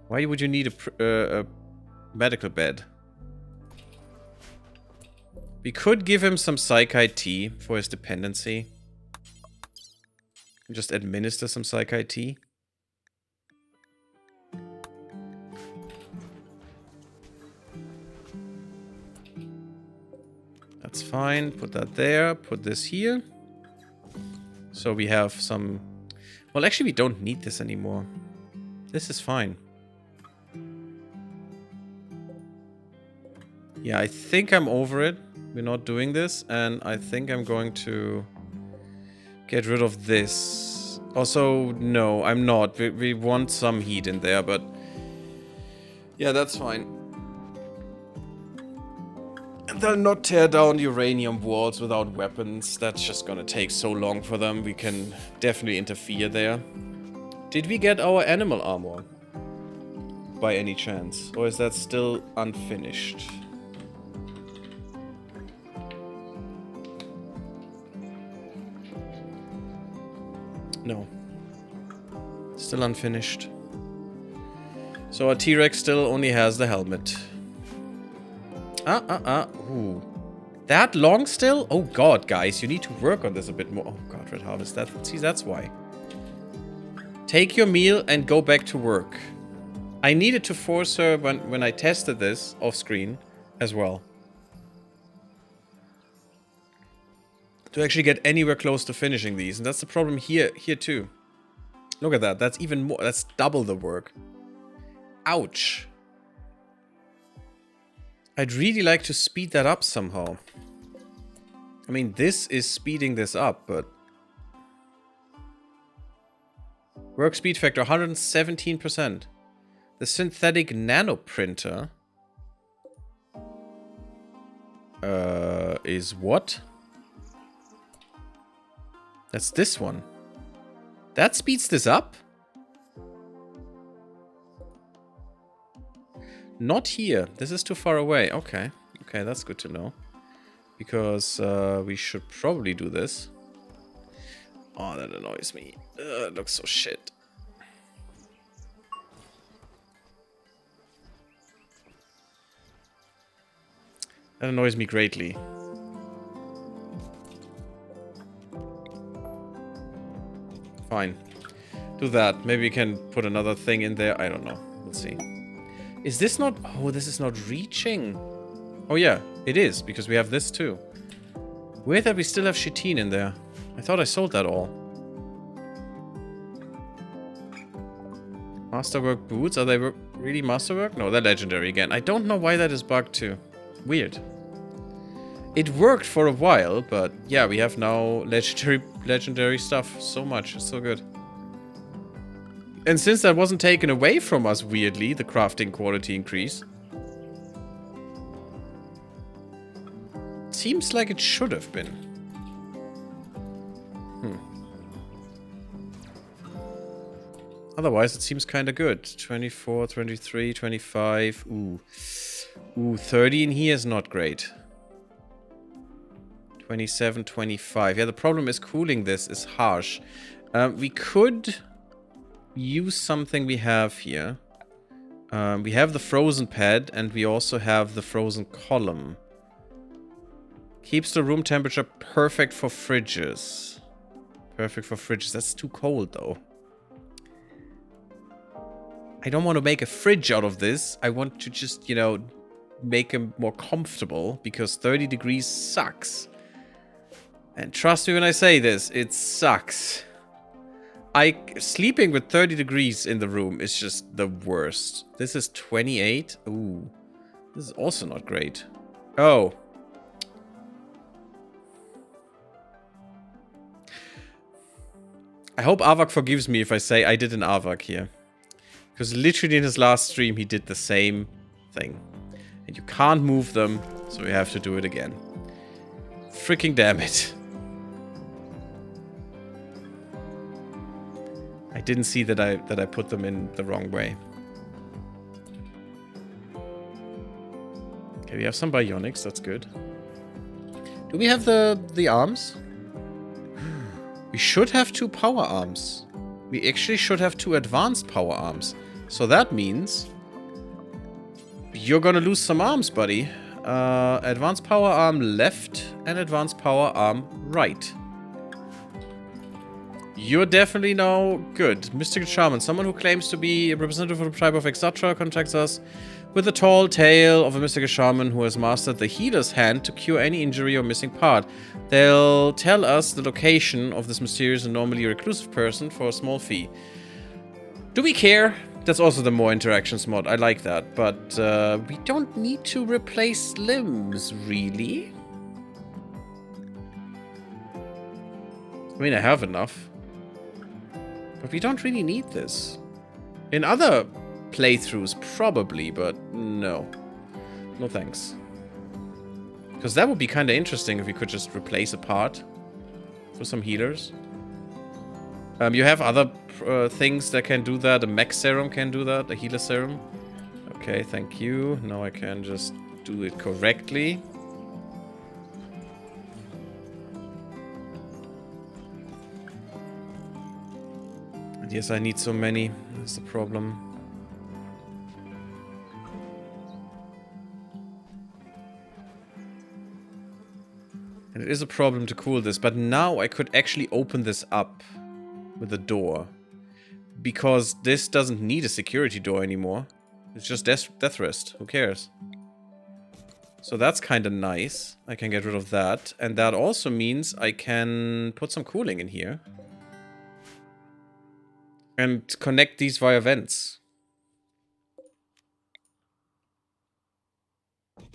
Why would you need a medical bed? We could give him some Psych IT for his dependency. Just administer some Psych IT. That's fine. Put that there. Put this here. So we have some... Well, actually, we don't need this anymore. This is fine. Yeah, I think I'm over it. We're not doing this. And I think I'm going to get rid of this. Also, no, I'm not. We want some heat in there, but... Yeah, that's fine. And they'll not tear down uranium walls without weapons. That's just gonna take so long for them. We can definitely interfere there. Did we get our animal armor? By any chance? Or is that still unfinished? No. Still unfinished. So our T-Rex still only has the helmet. Ooh. That long still? Oh god, guys, you need to work on this a bit more. Oh god, Red Harvest. That's why. Take your meal and go back to work. I needed to force her when I tested this off screen as well. to actually get anywhere close to finishing these. And that's the problem here too. Look at that. That's even more. That's double the work. Ouch. I'd really like to speed that up somehow. I mean, this is speeding this up, but... Work speed factor, 117%. The synthetic nanoprinter... is what? That's this one. That speeds this up? Not here. This is too far away. Okay. Okay, that's good to know. Because we should probably do this. Oh, that annoys me. It looks so shit. That annoys me greatly. Fine. Do that. Maybe we can put another thing in there. I don't know. Let's see. Is this not... Oh, this is not reaching. Oh, yeah. It is, because we have this too. Weird that we still have chitin in there. I thought I sold that all. Masterwork boots? Are they really masterwork? No, they're legendary again. I don't know why that is bugged too. Weird. It worked for a while, but yeah, we have now legendary stuff. So much. It's so good. And since that wasn't taken away from us, weirdly, the crafting quality increase. Seems like it should have been. Otherwise, it seems kind of good. 24, 23, 25. Ooh. Ooh, 30 in here is not great. 27, 25. Yeah, the problem is cooling this is harsh. We could use something we have here. We have the frozen pad, and we also have the frozen column. Keeps the room temperature perfect for fridges. Perfect for fridges. That's too cold, though. I don't want to make a fridge out of this. I want to just, you know, make them more comfortable, because 30 degrees sucks. And trust me when I say this, it sucks. Sleeping with 30 degrees in the room is just the worst. This is 28. Ooh. This is also not great. Oh. I hope Avak forgives me if I say I did an Avak here. Because literally in his last stream, he did the same thing. And you can't move them, so we have to do it again. Freaking damn it. I didn't see that I put them in the wrong way. Okay, we have some bionics, that's good. Do we have the arms? We should have 2 power arms. We actually should have 2 advanced power arms. So that means you're gonna lose some arms, buddy. Advanced power arm left and advanced power arm right. You're definitely now good. Mystical Shaman, someone who claims to be a representative of the tribe of Exatra, contacts us with the tall tale of a mystical shaman who has mastered the healer's hand to cure any injury or missing part. They'll tell us the location of this mysterious and normally reclusive person for a small fee. Do we care? That's also the more interactions mod. I like that. But we don't need to replace limbs, really. I mean, I have enough. But we don't really need this. In other playthroughs, probably, but no. No thanks. Because that would be kind of interesting if we could just replace a part for some healers. You have other things that can do that. A mech serum can do that. A healer serum. Okay, thank you. Now I can just do it correctly. And yes, I need so many. That's the problem. And it is a problem to cool this, but now I could actually open this up with a door. Because this doesn't need a security door anymore. It's just death rest. Who cares? So that's kind of nice. I can get rid of that. And that also means I can put some cooling in here. And connect these via vents.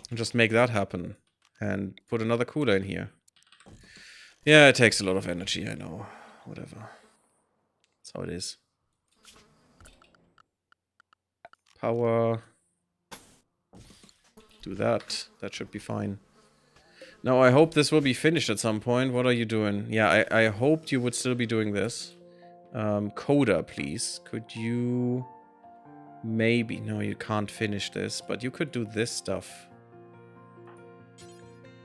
And just make that happen. And put another cooler in here. Yeah, it takes a lot of energy, I know. Whatever. That's how it is. Power. Do that. That should be fine. Now, I hope this will be finished at some point. What are you doing? Yeah, I hoped you would still be doing this. Coda, please. Could you... Maybe. No, you can't finish this. But you could do this stuff.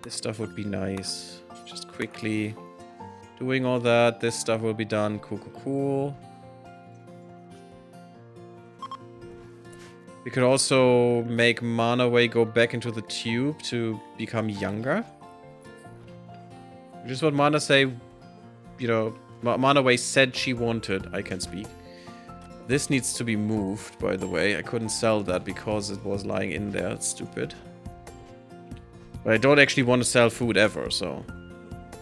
This stuff would be nice. Just quickly doing all that. This stuff will be done. Cool, cool, cool. We could also make Manaway go back into the tube to become younger. Which is what Mana say, you know, Manaway said she wanted. I can speak. This needs to be moved, by the way. I couldn't sell that because it was lying in there. It's stupid. But I don't actually want to sell food ever, so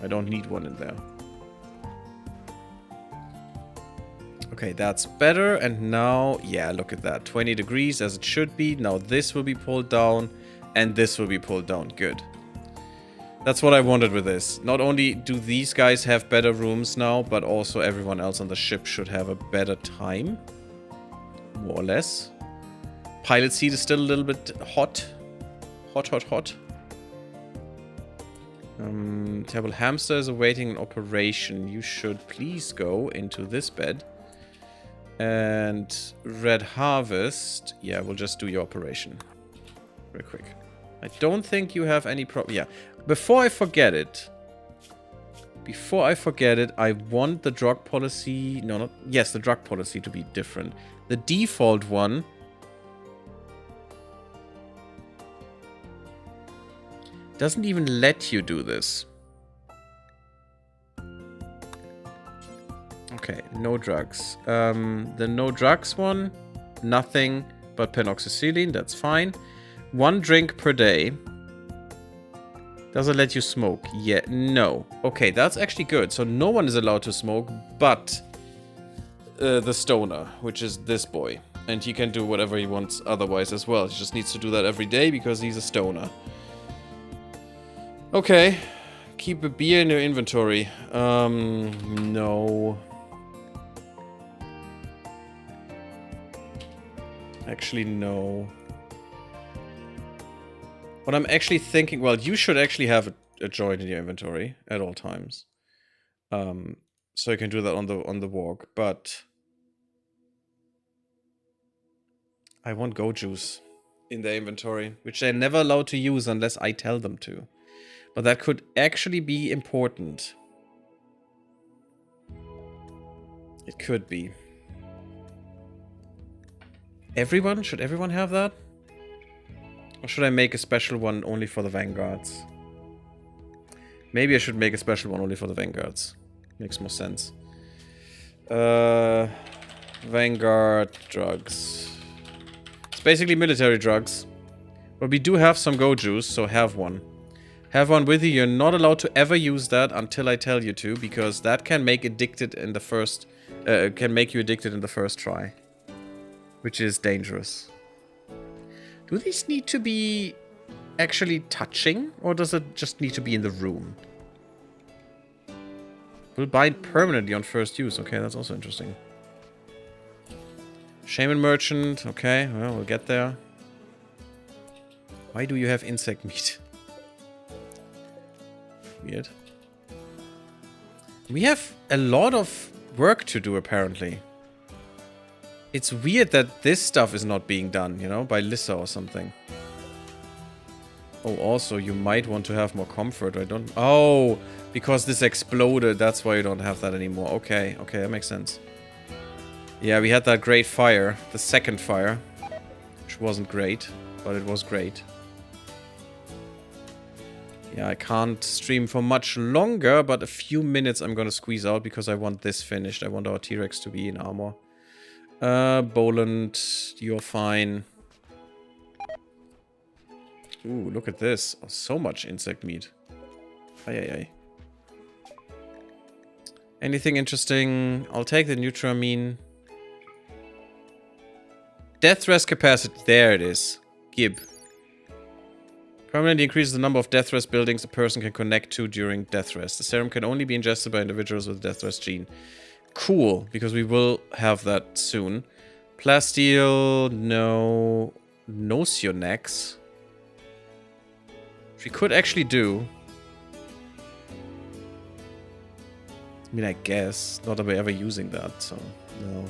I don't need one in there. Okay, that's better. And now, yeah, look at that. 20 degrees as it should be. Now this will be pulled down and this will be pulled down. Good. That's what I wanted with this. Not only do these guys have better rooms now, but also everyone else on the ship should have a better time. More or less. Pilot seat is still a little bit hot. Hot, hot, hot. Terrible Hamster is awaiting an operation. You should please go into this bed. And Red Harvest. Yeah, we'll just do your operation. Very quick. I don't think you have any problem. Yeah. Before I forget it, I want the drug policy... No, not... Yes, the drug policy to be different. The default one... doesn't even let you do this. Okay, no drugs. The no drugs one, nothing but penoxycillin, that's fine. 1 drink per day. Does it let you smoke? Yeah, no. Okay, that's actually good. So no one is allowed to smoke, but the stoner, which is this boy. And he can do whatever he wants otherwise as well. He just needs to do that every day because he's a stoner. Okay. Keep a beer in your inventory. No. Actually, no. What I'm actually thinking... Well, you should actually have a joint in your inventory at all times. So you can do that on the walk, but... I want Go Juice in their inventory, which they're never allowed to use unless I tell them to. But that could actually be important. It could be. Everyone? Should everyone have that? Or should I make a special one only for the Vanguards? Maybe I should make a special one only for the Vanguards. Makes more sense. Vanguard drugs. It's basically military drugs. But we do have some Go Juice, so have one. Have one with you. You're not allowed to ever use that until I tell you to, because that can make addicted in the first... can make you addicted in the first try. Which is dangerous. Do these need to be actually touching? Or does it just need to be in the room? Will bind permanently on first use. Okay, that's also interesting. Shaman Merchant. Okay, well, we'll get there. Why do you have insect meat? Weird. We have a lot of work to do, apparently. It's weird that this stuff is not being done, you know, by Lissa or something. Oh, also, you might want to have more comfort. I don't... Oh, because this exploded. That's why you don't have that anymore. Okay, okay, that makes sense. Yeah, we had that great fire. The second fire. Which wasn't great, but it was great. Yeah, I can't stream for much longer, but a few minutes I'm gonna squeeze out because I want this finished. I want our T-Rex to be in armor. Boland, you're fine. Ooh, look at this. Oh, so much insect meat. Ay, ay, ay. Anything interesting? I'll take the Neutramine. Death rest capacity. There it is. Gib. Permanently increases the number of death rest buildings a person can connect to during death rest. The serum can only be ingested by individuals with death rest gene. Cool, because we will have that soon. Plasteel, no. Nocionex. We could actually do. I mean, I guess. Not that we're ever using that, so no.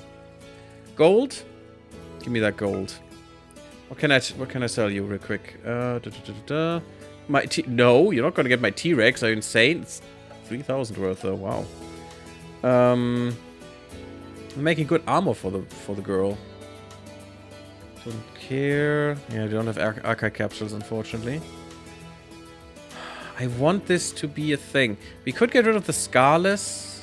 Gold? Give me that gold. What can I sell you real quick? My no, you're not gonna get my T-Rex. Are you insane? It's 3,000 worth though. Wow. I'm making good armor for the girl. Don't care. Yeah, I don't have archive capsules, unfortunately. I want this to be a thing. We could get rid of the Scarless.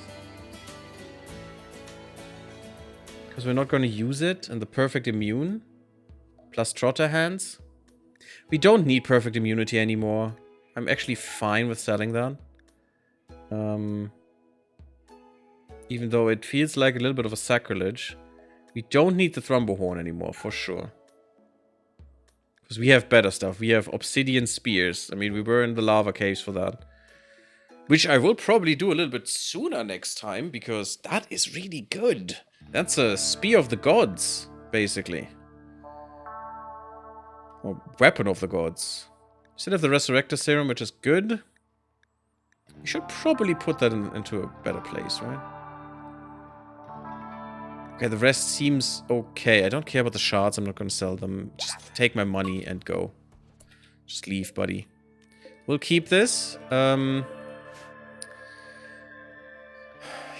Because we're not going to use it. And the Perfect Immune. Plus Trotter Hands. We don't need Perfect Immunity anymore. I'm actually fine with selling that. Even though it feels like a little bit of a sacrilege. We don't need the Thrombohorn anymore, for sure. Because we have better stuff. We have Obsidian Spears. I mean, we were in the lava caves for that. Which I will probably do a little bit sooner next time, because that is really good. That's a Spear of the Gods, basically. Or Weapon of the Gods. Still have the Resurrector Serum, which is good. We should probably put that into a better place, right? Okay, the rest seems okay. I don't care about the shards. I'm not going to sell them. Just take my money and go. Just leave, buddy. We'll keep this.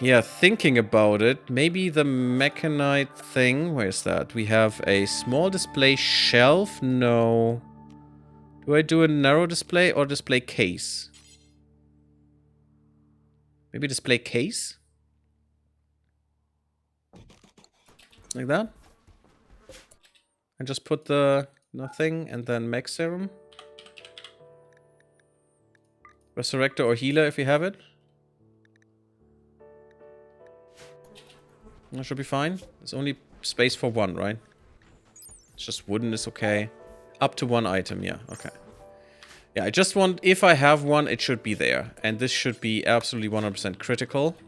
Yeah, thinking about it. Maybe the mechanite thing. Where's that? We have a small display shelf. No. Do I do a narrow display or display case? Maybe display case? Like that? And just put the nothing and then mech serum. Resurrector or healer if you have it. That should be fine. There's only space for one, right? It's just wooden is okay. Up to one item, yeah, okay. Yeah, I just want, if I have one, it should be there. And this should be absolutely 100% critical.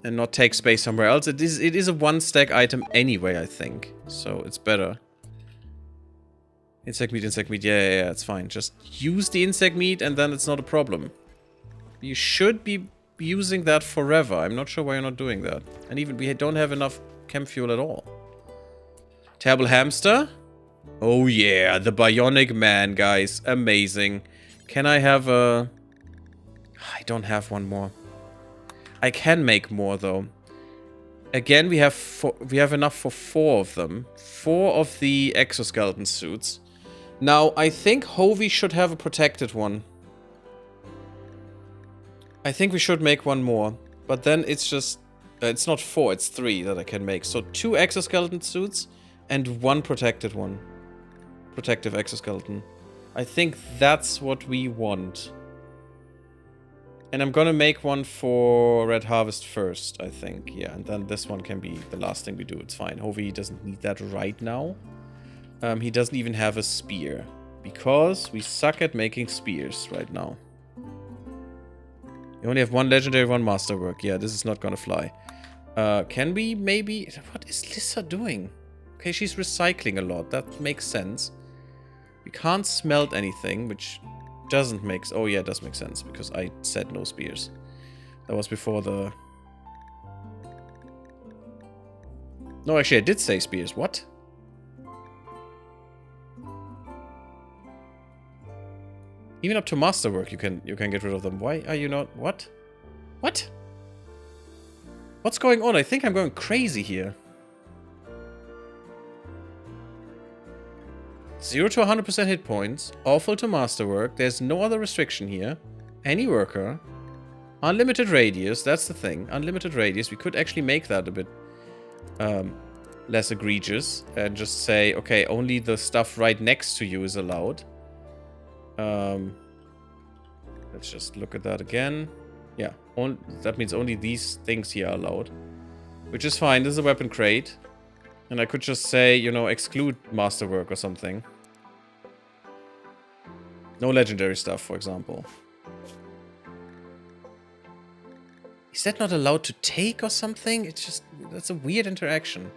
And not take space somewhere else. It is a one stack item anyway, I think. So it's better. Insect meat, yeah, it's fine. Just use the insect meat and then it's not a problem. You should be using that forever. I'm not sure why you're not doing that. And even we don't have enough chem fuel at all. Terrible hamster? Oh yeah, the bionic man, guys. Amazing. Can I have a... I don't have one more. I can make more though. Again, we have enough for 4 of them. 4 of the exoskeleton suits. Now, I think Hovey should have a protected one. I think we should make one more. But then it's just... it's not 4, it's 3 that I can make. So 2 exoskeleton suits and 1 protected one. Protective exoskeleton. I think that's what we want. And I'm gonna make one for Red Harvest first, I think. Yeah, and then this one can be the last thing we do. It's fine. Hovey doesn't need that right now. He doesn't even have a spear. Because we suck at making spears right now. We only have 1 legendary, 1 masterwork. Yeah, this is not gonna fly. Can we maybe... What is Lissa doing? Okay, she's recycling a lot. That makes sense. We can't smelt anything, which... doesn't make... Oh yeah, it does make sense, because I said no spears. That was before the... No, actually, I did say spears. What? Even up to masterwork, you can get rid of them. Why are you not... What? What? What's going on? I think I'm going crazy here. 0 to 100% hit points. Awful to masterwork. There's no other restriction here. Any worker. Unlimited radius. That's the thing. Unlimited radius. We could actually make that a bit less egregious. And just say, okay, only the stuff right next to you is allowed. Let's just look at that again. Yeah, that means only these things here are allowed. Which is fine. This is a weapon crate. And I could just say, you know, exclude masterwork or something. No legendary stuff, for example. Is that not allowed to take or something? It's just, that's a weird interaction.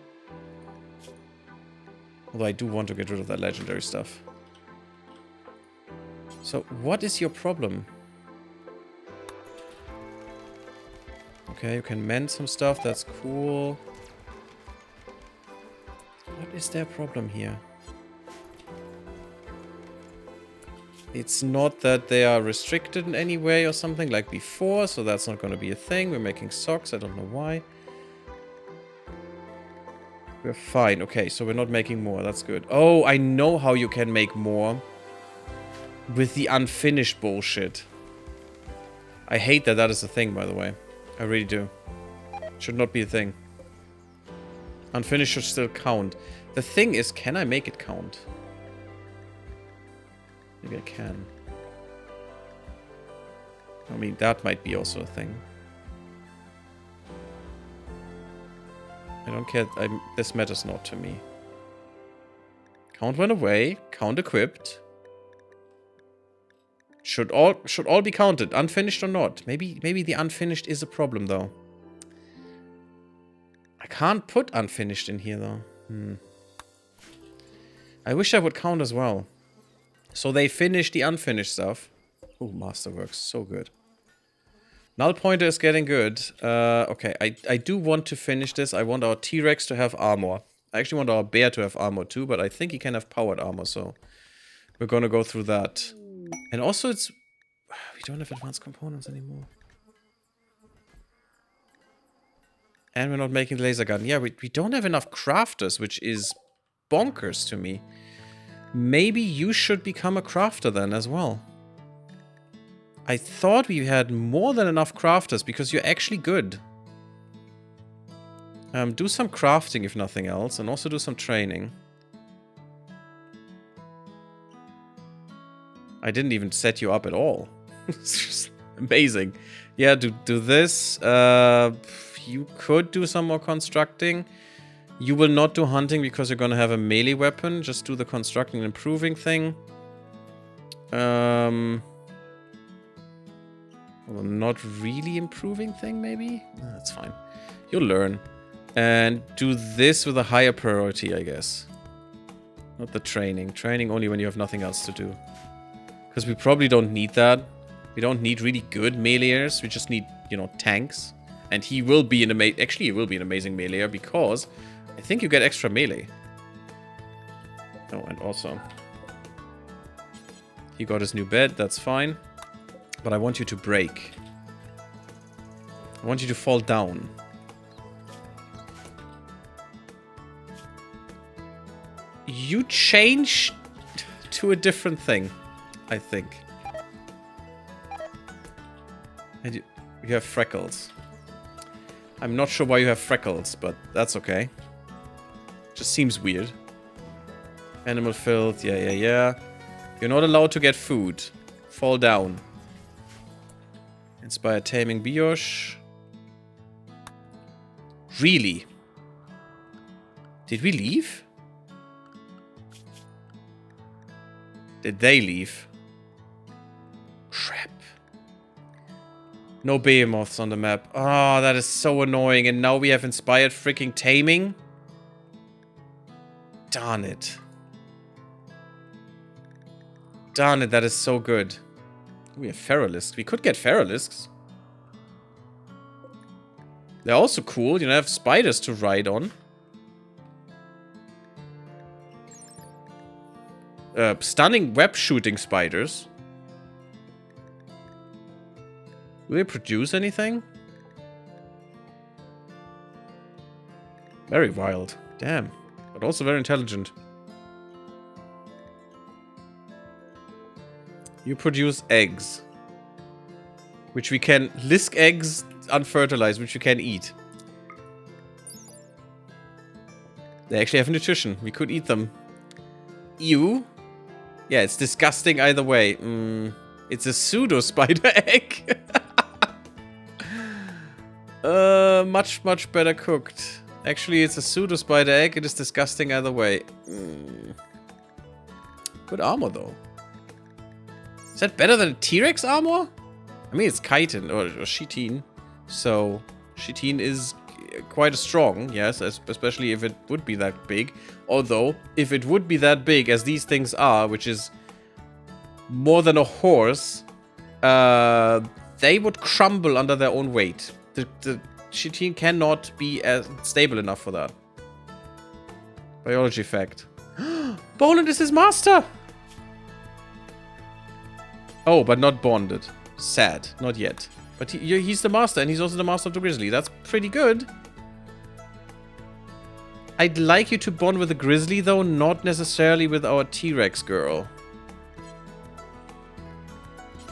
Although I do want to get rid of that legendary stuff. So, what is your problem? Okay, you can mend some stuff, that's cool. What is their problem here? It's not that they are restricted in any way or something like before, so that's not going to be a thing. We're making socks, I don't know why. We're fine. Okay, so we're not making more, that's good. Oh, I know how you can make more. With the unfinished bullshit. I hate that that is a thing, by the way. I really do. Should not be a thing. Unfinished should still count. The thing is, can I make it count? Maybe I can. I mean, that might be also a thing. I don't care. This matters not to me. Count went away. Count equipped. Should all be counted, unfinished or not. Maybe the unfinished is a problem though. I can't put unfinished in here though. I wish I would count as well. So they finish the unfinished stuff. Oh, Masterworks, so good. Null pointer is getting good. Okay, I do want to finish this. I want our T-Rex to have armor. I actually want our bear to have armor too, but I think he can have powered armor, so we're gonna go through that. And also it's... we don't have advanced components anymore. And we're not making the laser gun. Yeah, we don't have enough crafters, which is bonkers to me. Maybe you should become a crafter then as well. I thought we had more than enough crafters because you're actually good. Do some crafting if nothing else, and also do some training. I didn't even set you up at all. It's just amazing. Yeah, do this. You could do some more constructing. You will not do hunting because you're gonna have a melee weapon. Just do the constructing and improving thing. Well, not really improving thing, maybe? That's fine. You'll learn. And do this with a higher priority, I guess. Not the training. Training only when you have nothing else to do. Because we probably don't need that. We don't need really good meleeers. We just need, you know, tanks. And he will be an amazing... actually, he will be an amazing meleeer because I think you get extra melee. Oh, and also... he got his new bed. That's fine. But I want you to break. I want you to fall down. You change to a different thing, I think. And you have freckles. I'm not sure why you have freckles, but that's okay. Just seems weird. Animal filth, yeah. You're not allowed to get food. Fall down. Inspire taming Biosh. Really? Did we leave? Did they leave? Crap. No behemoths on the map. Oh, that is so annoying. And now we have inspired freaking taming? Darn it. Darn it, that is so good. We have Feralisks. We could get Feralisks. They're also cool. You know, have spiders to ride on. Stunning web shooting spiders. Do they produce anything? Very wild. Damn. But also very intelligent. You produce eggs. Which we can... Lisk eggs unfertilized, which you can eat. They actually have nutrition. We could eat them. Ew. Yeah, it's disgusting either way. It's a pseudo spider egg. Much better cooked. Actually, it's a pseudo spider egg. It is disgusting either way. Good armor, though. Is that better than a T-Rex armor? I mean, it's chitin or chitin. So, chitin is quite strong, yes, especially if it would be that big. Although, if it would be that big as these things are, which is more than a horse, they would crumble under their own weight. The chitin cannot be stable enough for that. Biology fact. Boland is his master! Oh, but not bonded. Sad. Not yet. But he's the master, and he's also the master of the grizzly. That's pretty good. I'd like you to bond with the grizzly, though, not necessarily with our T-Rex girl.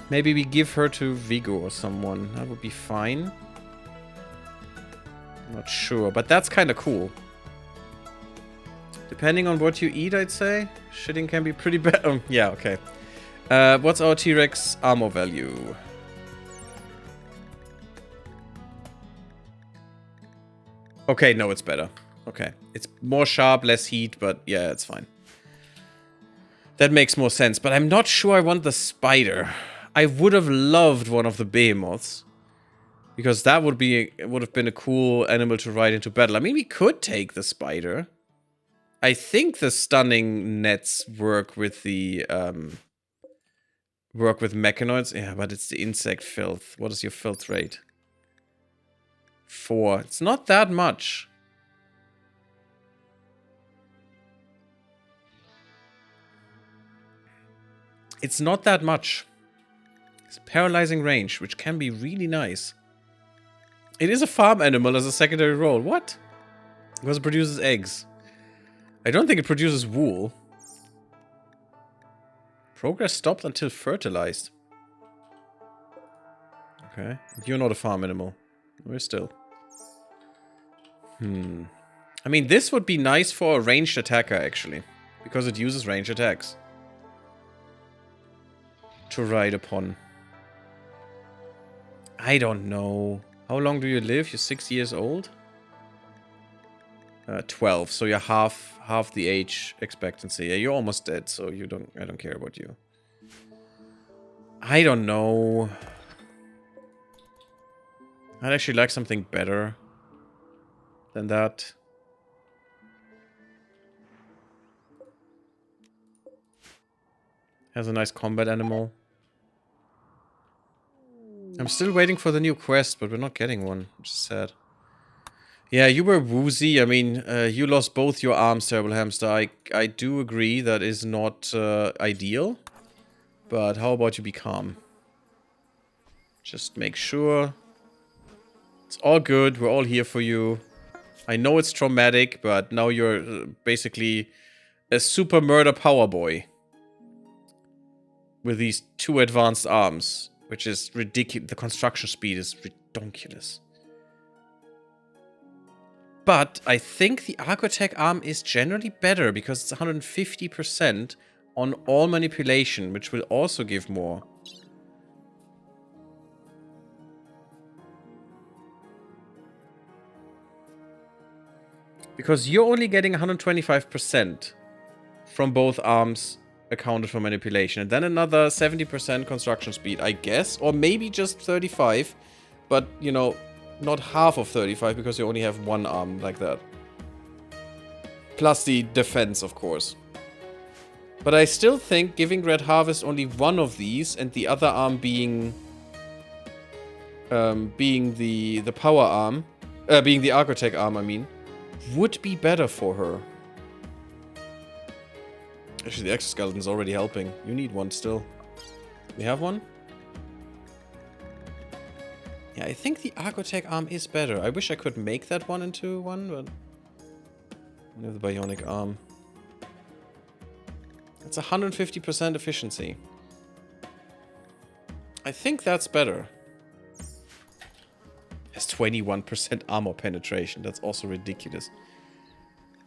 Maybe we give her to Vigo or someone. That would be fine. Not sure, but that's kind of cool. Depending on what you eat, I'd say. Shitting can be pretty bad. Yeah, okay. What's our T-Rex armor value? Okay, no, it's better. Okay. It's more sharp, less heat, but yeah, it's fine. That makes more sense, but I'm not sure I want the spider. I would have loved one of the behemoths. Because that would have been a cool animal to ride into battle. I mean, we could take the spider. I think the stunning nets work with the mechanoids. Yeah, but it's the insect filth. What is your filth rate? 4. It's not that much. It's not that much. It's paralyzing range, which can be really nice. It is a farm animal as a secondary role. What? Because it produces eggs. I don't think it produces wool. Progress stopped until fertilized. Okay. You're not a farm animal. We're still. I mean, this would be nice for a ranged attacker, actually. Because it uses ranged attacks. To ride upon. I don't know. How long do you live? You're 6 years old? 12, so you're half the age expectancy. Yeah, you're almost dead, so I don't care about you. I don't know. I'd actually like something better than that. Has a nice combat animal. I'm still waiting for the new quest, but we're not getting one, which is sad. Yeah, you were woozy. I mean, you lost both your arms, Terrible Hamster. I do agree that is not ideal. But how about you be calm? Just make sure. It's all good. We're all here for you. I know it's traumatic, but now you're basically a super murder power boy. With these 2 advanced arms. Which is ridiculous. The construction speed is ridiculous. But I think the Archotech arm is generally better because it's 150% on all manipulation, which will also give more. Because you're only getting 125% from both arms accounted for manipulation. And then another 70% construction speed, I guess. Or maybe just 35. But, you know, not half of 35 because you only have one arm like that. Plus the defense, of course. But I still think giving Red Harvest only one of these and the other arm being the power arm, being the Archotech arm, I mean, would be better for her. Actually, the exoskeleton's already helping. You need one still. We have one? Yeah, I think the Archotech arm is better. I wish I could make that one into one, but I have the bionic arm. It's 150% efficiency. I think that's better. Has 21% armor penetration. That's also ridiculous.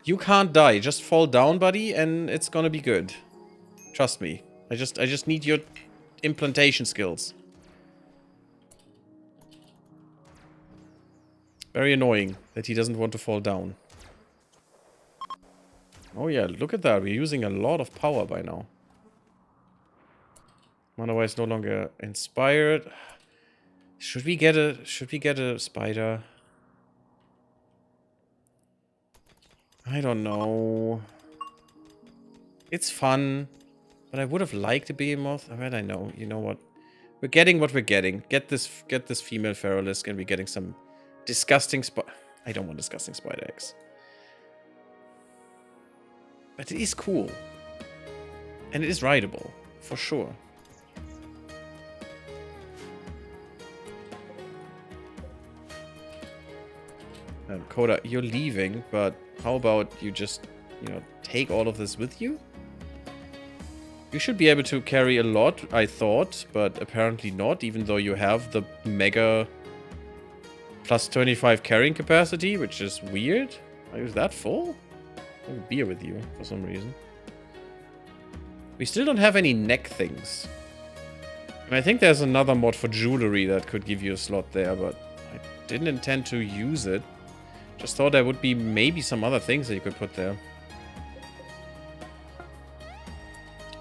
You can't die. Just fall down, buddy, and it's gonna be good. Trust me. I just need your implantation skills. Very annoying that he doesn't want to fall down. Oh yeah, look at that. We're using a lot of power by now. Otherwise no longer inspired. Should we get a spider? I don't know. It's fun. But I would have liked a behemoth. I mean, I know. You know what? We're getting what we're getting. Get this female feralisk and we're getting some disgusting I don't want disgusting spider eggs. But it is cool. And it is rideable. For sure. Coda, you're leaving, but how about you just, you know, take all of this with you? You should be able to carry a lot, I thought, but apparently not, even though you have the mega plus 25 carrying capacity, which is weird. Are you that full? Oh, beer with you, for some reason. We still don't have any neck things. And I think there's another mod for jewelry that could give you a slot there, but I didn't intend to use it. Just thought there would be maybe some other things that you could put there.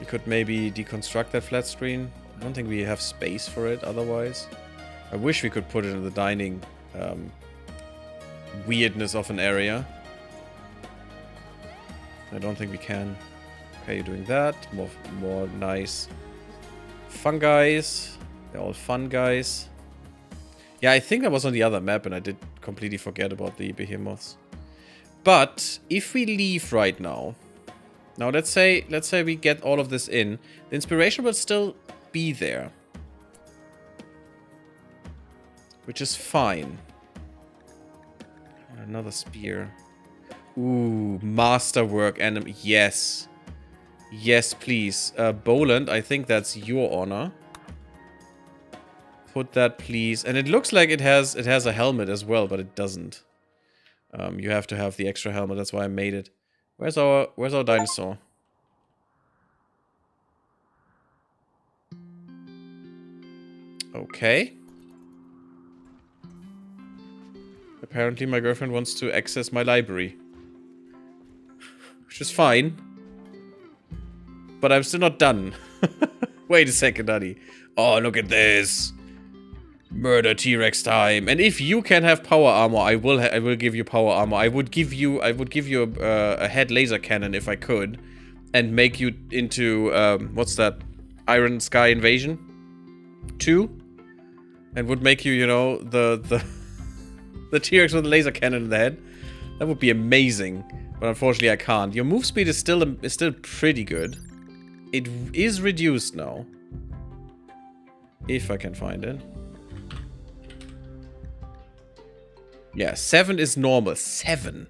We could maybe deconstruct that flat screen. I don't think we have space for it otherwise. I wish we could put it in the dining weirdness of an area. I don't think we can. Okay, you're doing that. More nice fun guys. They're all fun guys. Yeah, I think that was on the other map and I did completely forget about the behemoths. But if we leave right now, let's say we get all of this in, the inspiration will still be there. Which is fine. Another spear. Ooh, masterwork enemy. Yes. Yes, please. Boland, I think that's your honor. Put that, please. And it looks like it has a helmet as well, but it doesn't. You have to have the extra helmet. That's why I made it. Where's our dinosaur? Okay. Apparently my girlfriend wants to access my library. Which is fine. But I'm still not done. Wait a second, honey. Oh, look at this. Murder T-Rex time. And if you can have power armor, I will give you power armor. I would give you a head laser cannon if I could, and make you into what's that? Iron Sky Invasion 2, and would make you, you know, the T-Rex with a laser cannon in the head. That would be amazing. But unfortunately, I can't. Your move speed is still pretty good. It is reduced now, if I can find it. Yeah, 7 is normal. 7.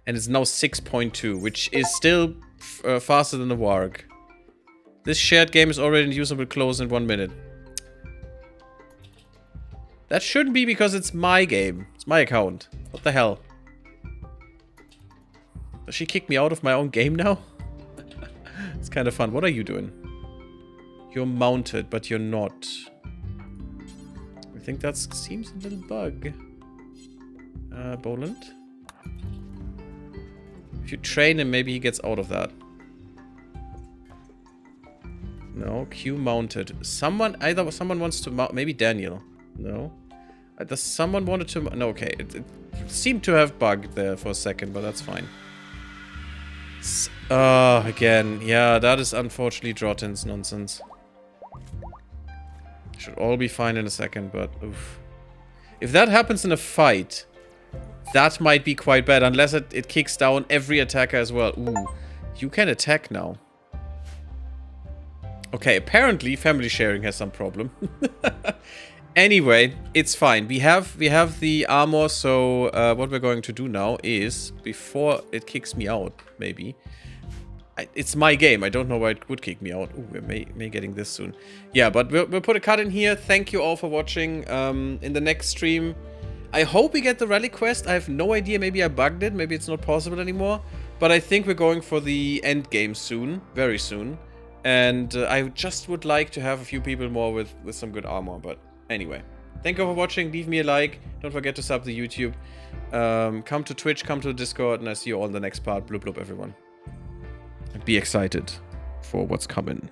And it's now 6.2, which is still faster than the Warg. This shared game is already in usable close in 1 minute. That shouldn't be because it's my game. It's my account. What the hell? Does she kick me out of my own game now? It's kind of fun. What are you doing? You're mounted, but you're not. I think that seems a little bug. Boland. If you train him, maybe he gets out of that. No, Q mounted. Either someone wants to mount. Maybe Daniel. No. Does someone wanted to? No, okay. It seemed to have bugged there for a second, but that's fine. Again. Yeah, that is unfortunately Drotin's nonsense. Should all be fine in a second, but oof. If that happens in a fight, that might be quite bad, unless it kicks down every attacker as well. Ooh, you can attack now. Okay, apparently family sharing has some problem. Anyway, it's fine. We have the armor, so what we're going to do now is, before it kicks me out, maybe. It's my game. I don't know why it would kick me out. Ooh, we may getting this soon. Yeah, but we'll put a cut in here. Thank you all for watching. In the next stream, I hope we get the relic quest. I have no idea. Maybe I bugged it. Maybe it's not possible anymore. But I think we're going for the end game soon. Very soon. And I just would like to have a few people more with some good armor. But anyway, thank you for watching. Leave me a like. Don't forget to sub to YouTube. Come to Twitch, come to Discord, and I see you all in the next part. Bloop bloop, everyone. And be excited for what's coming.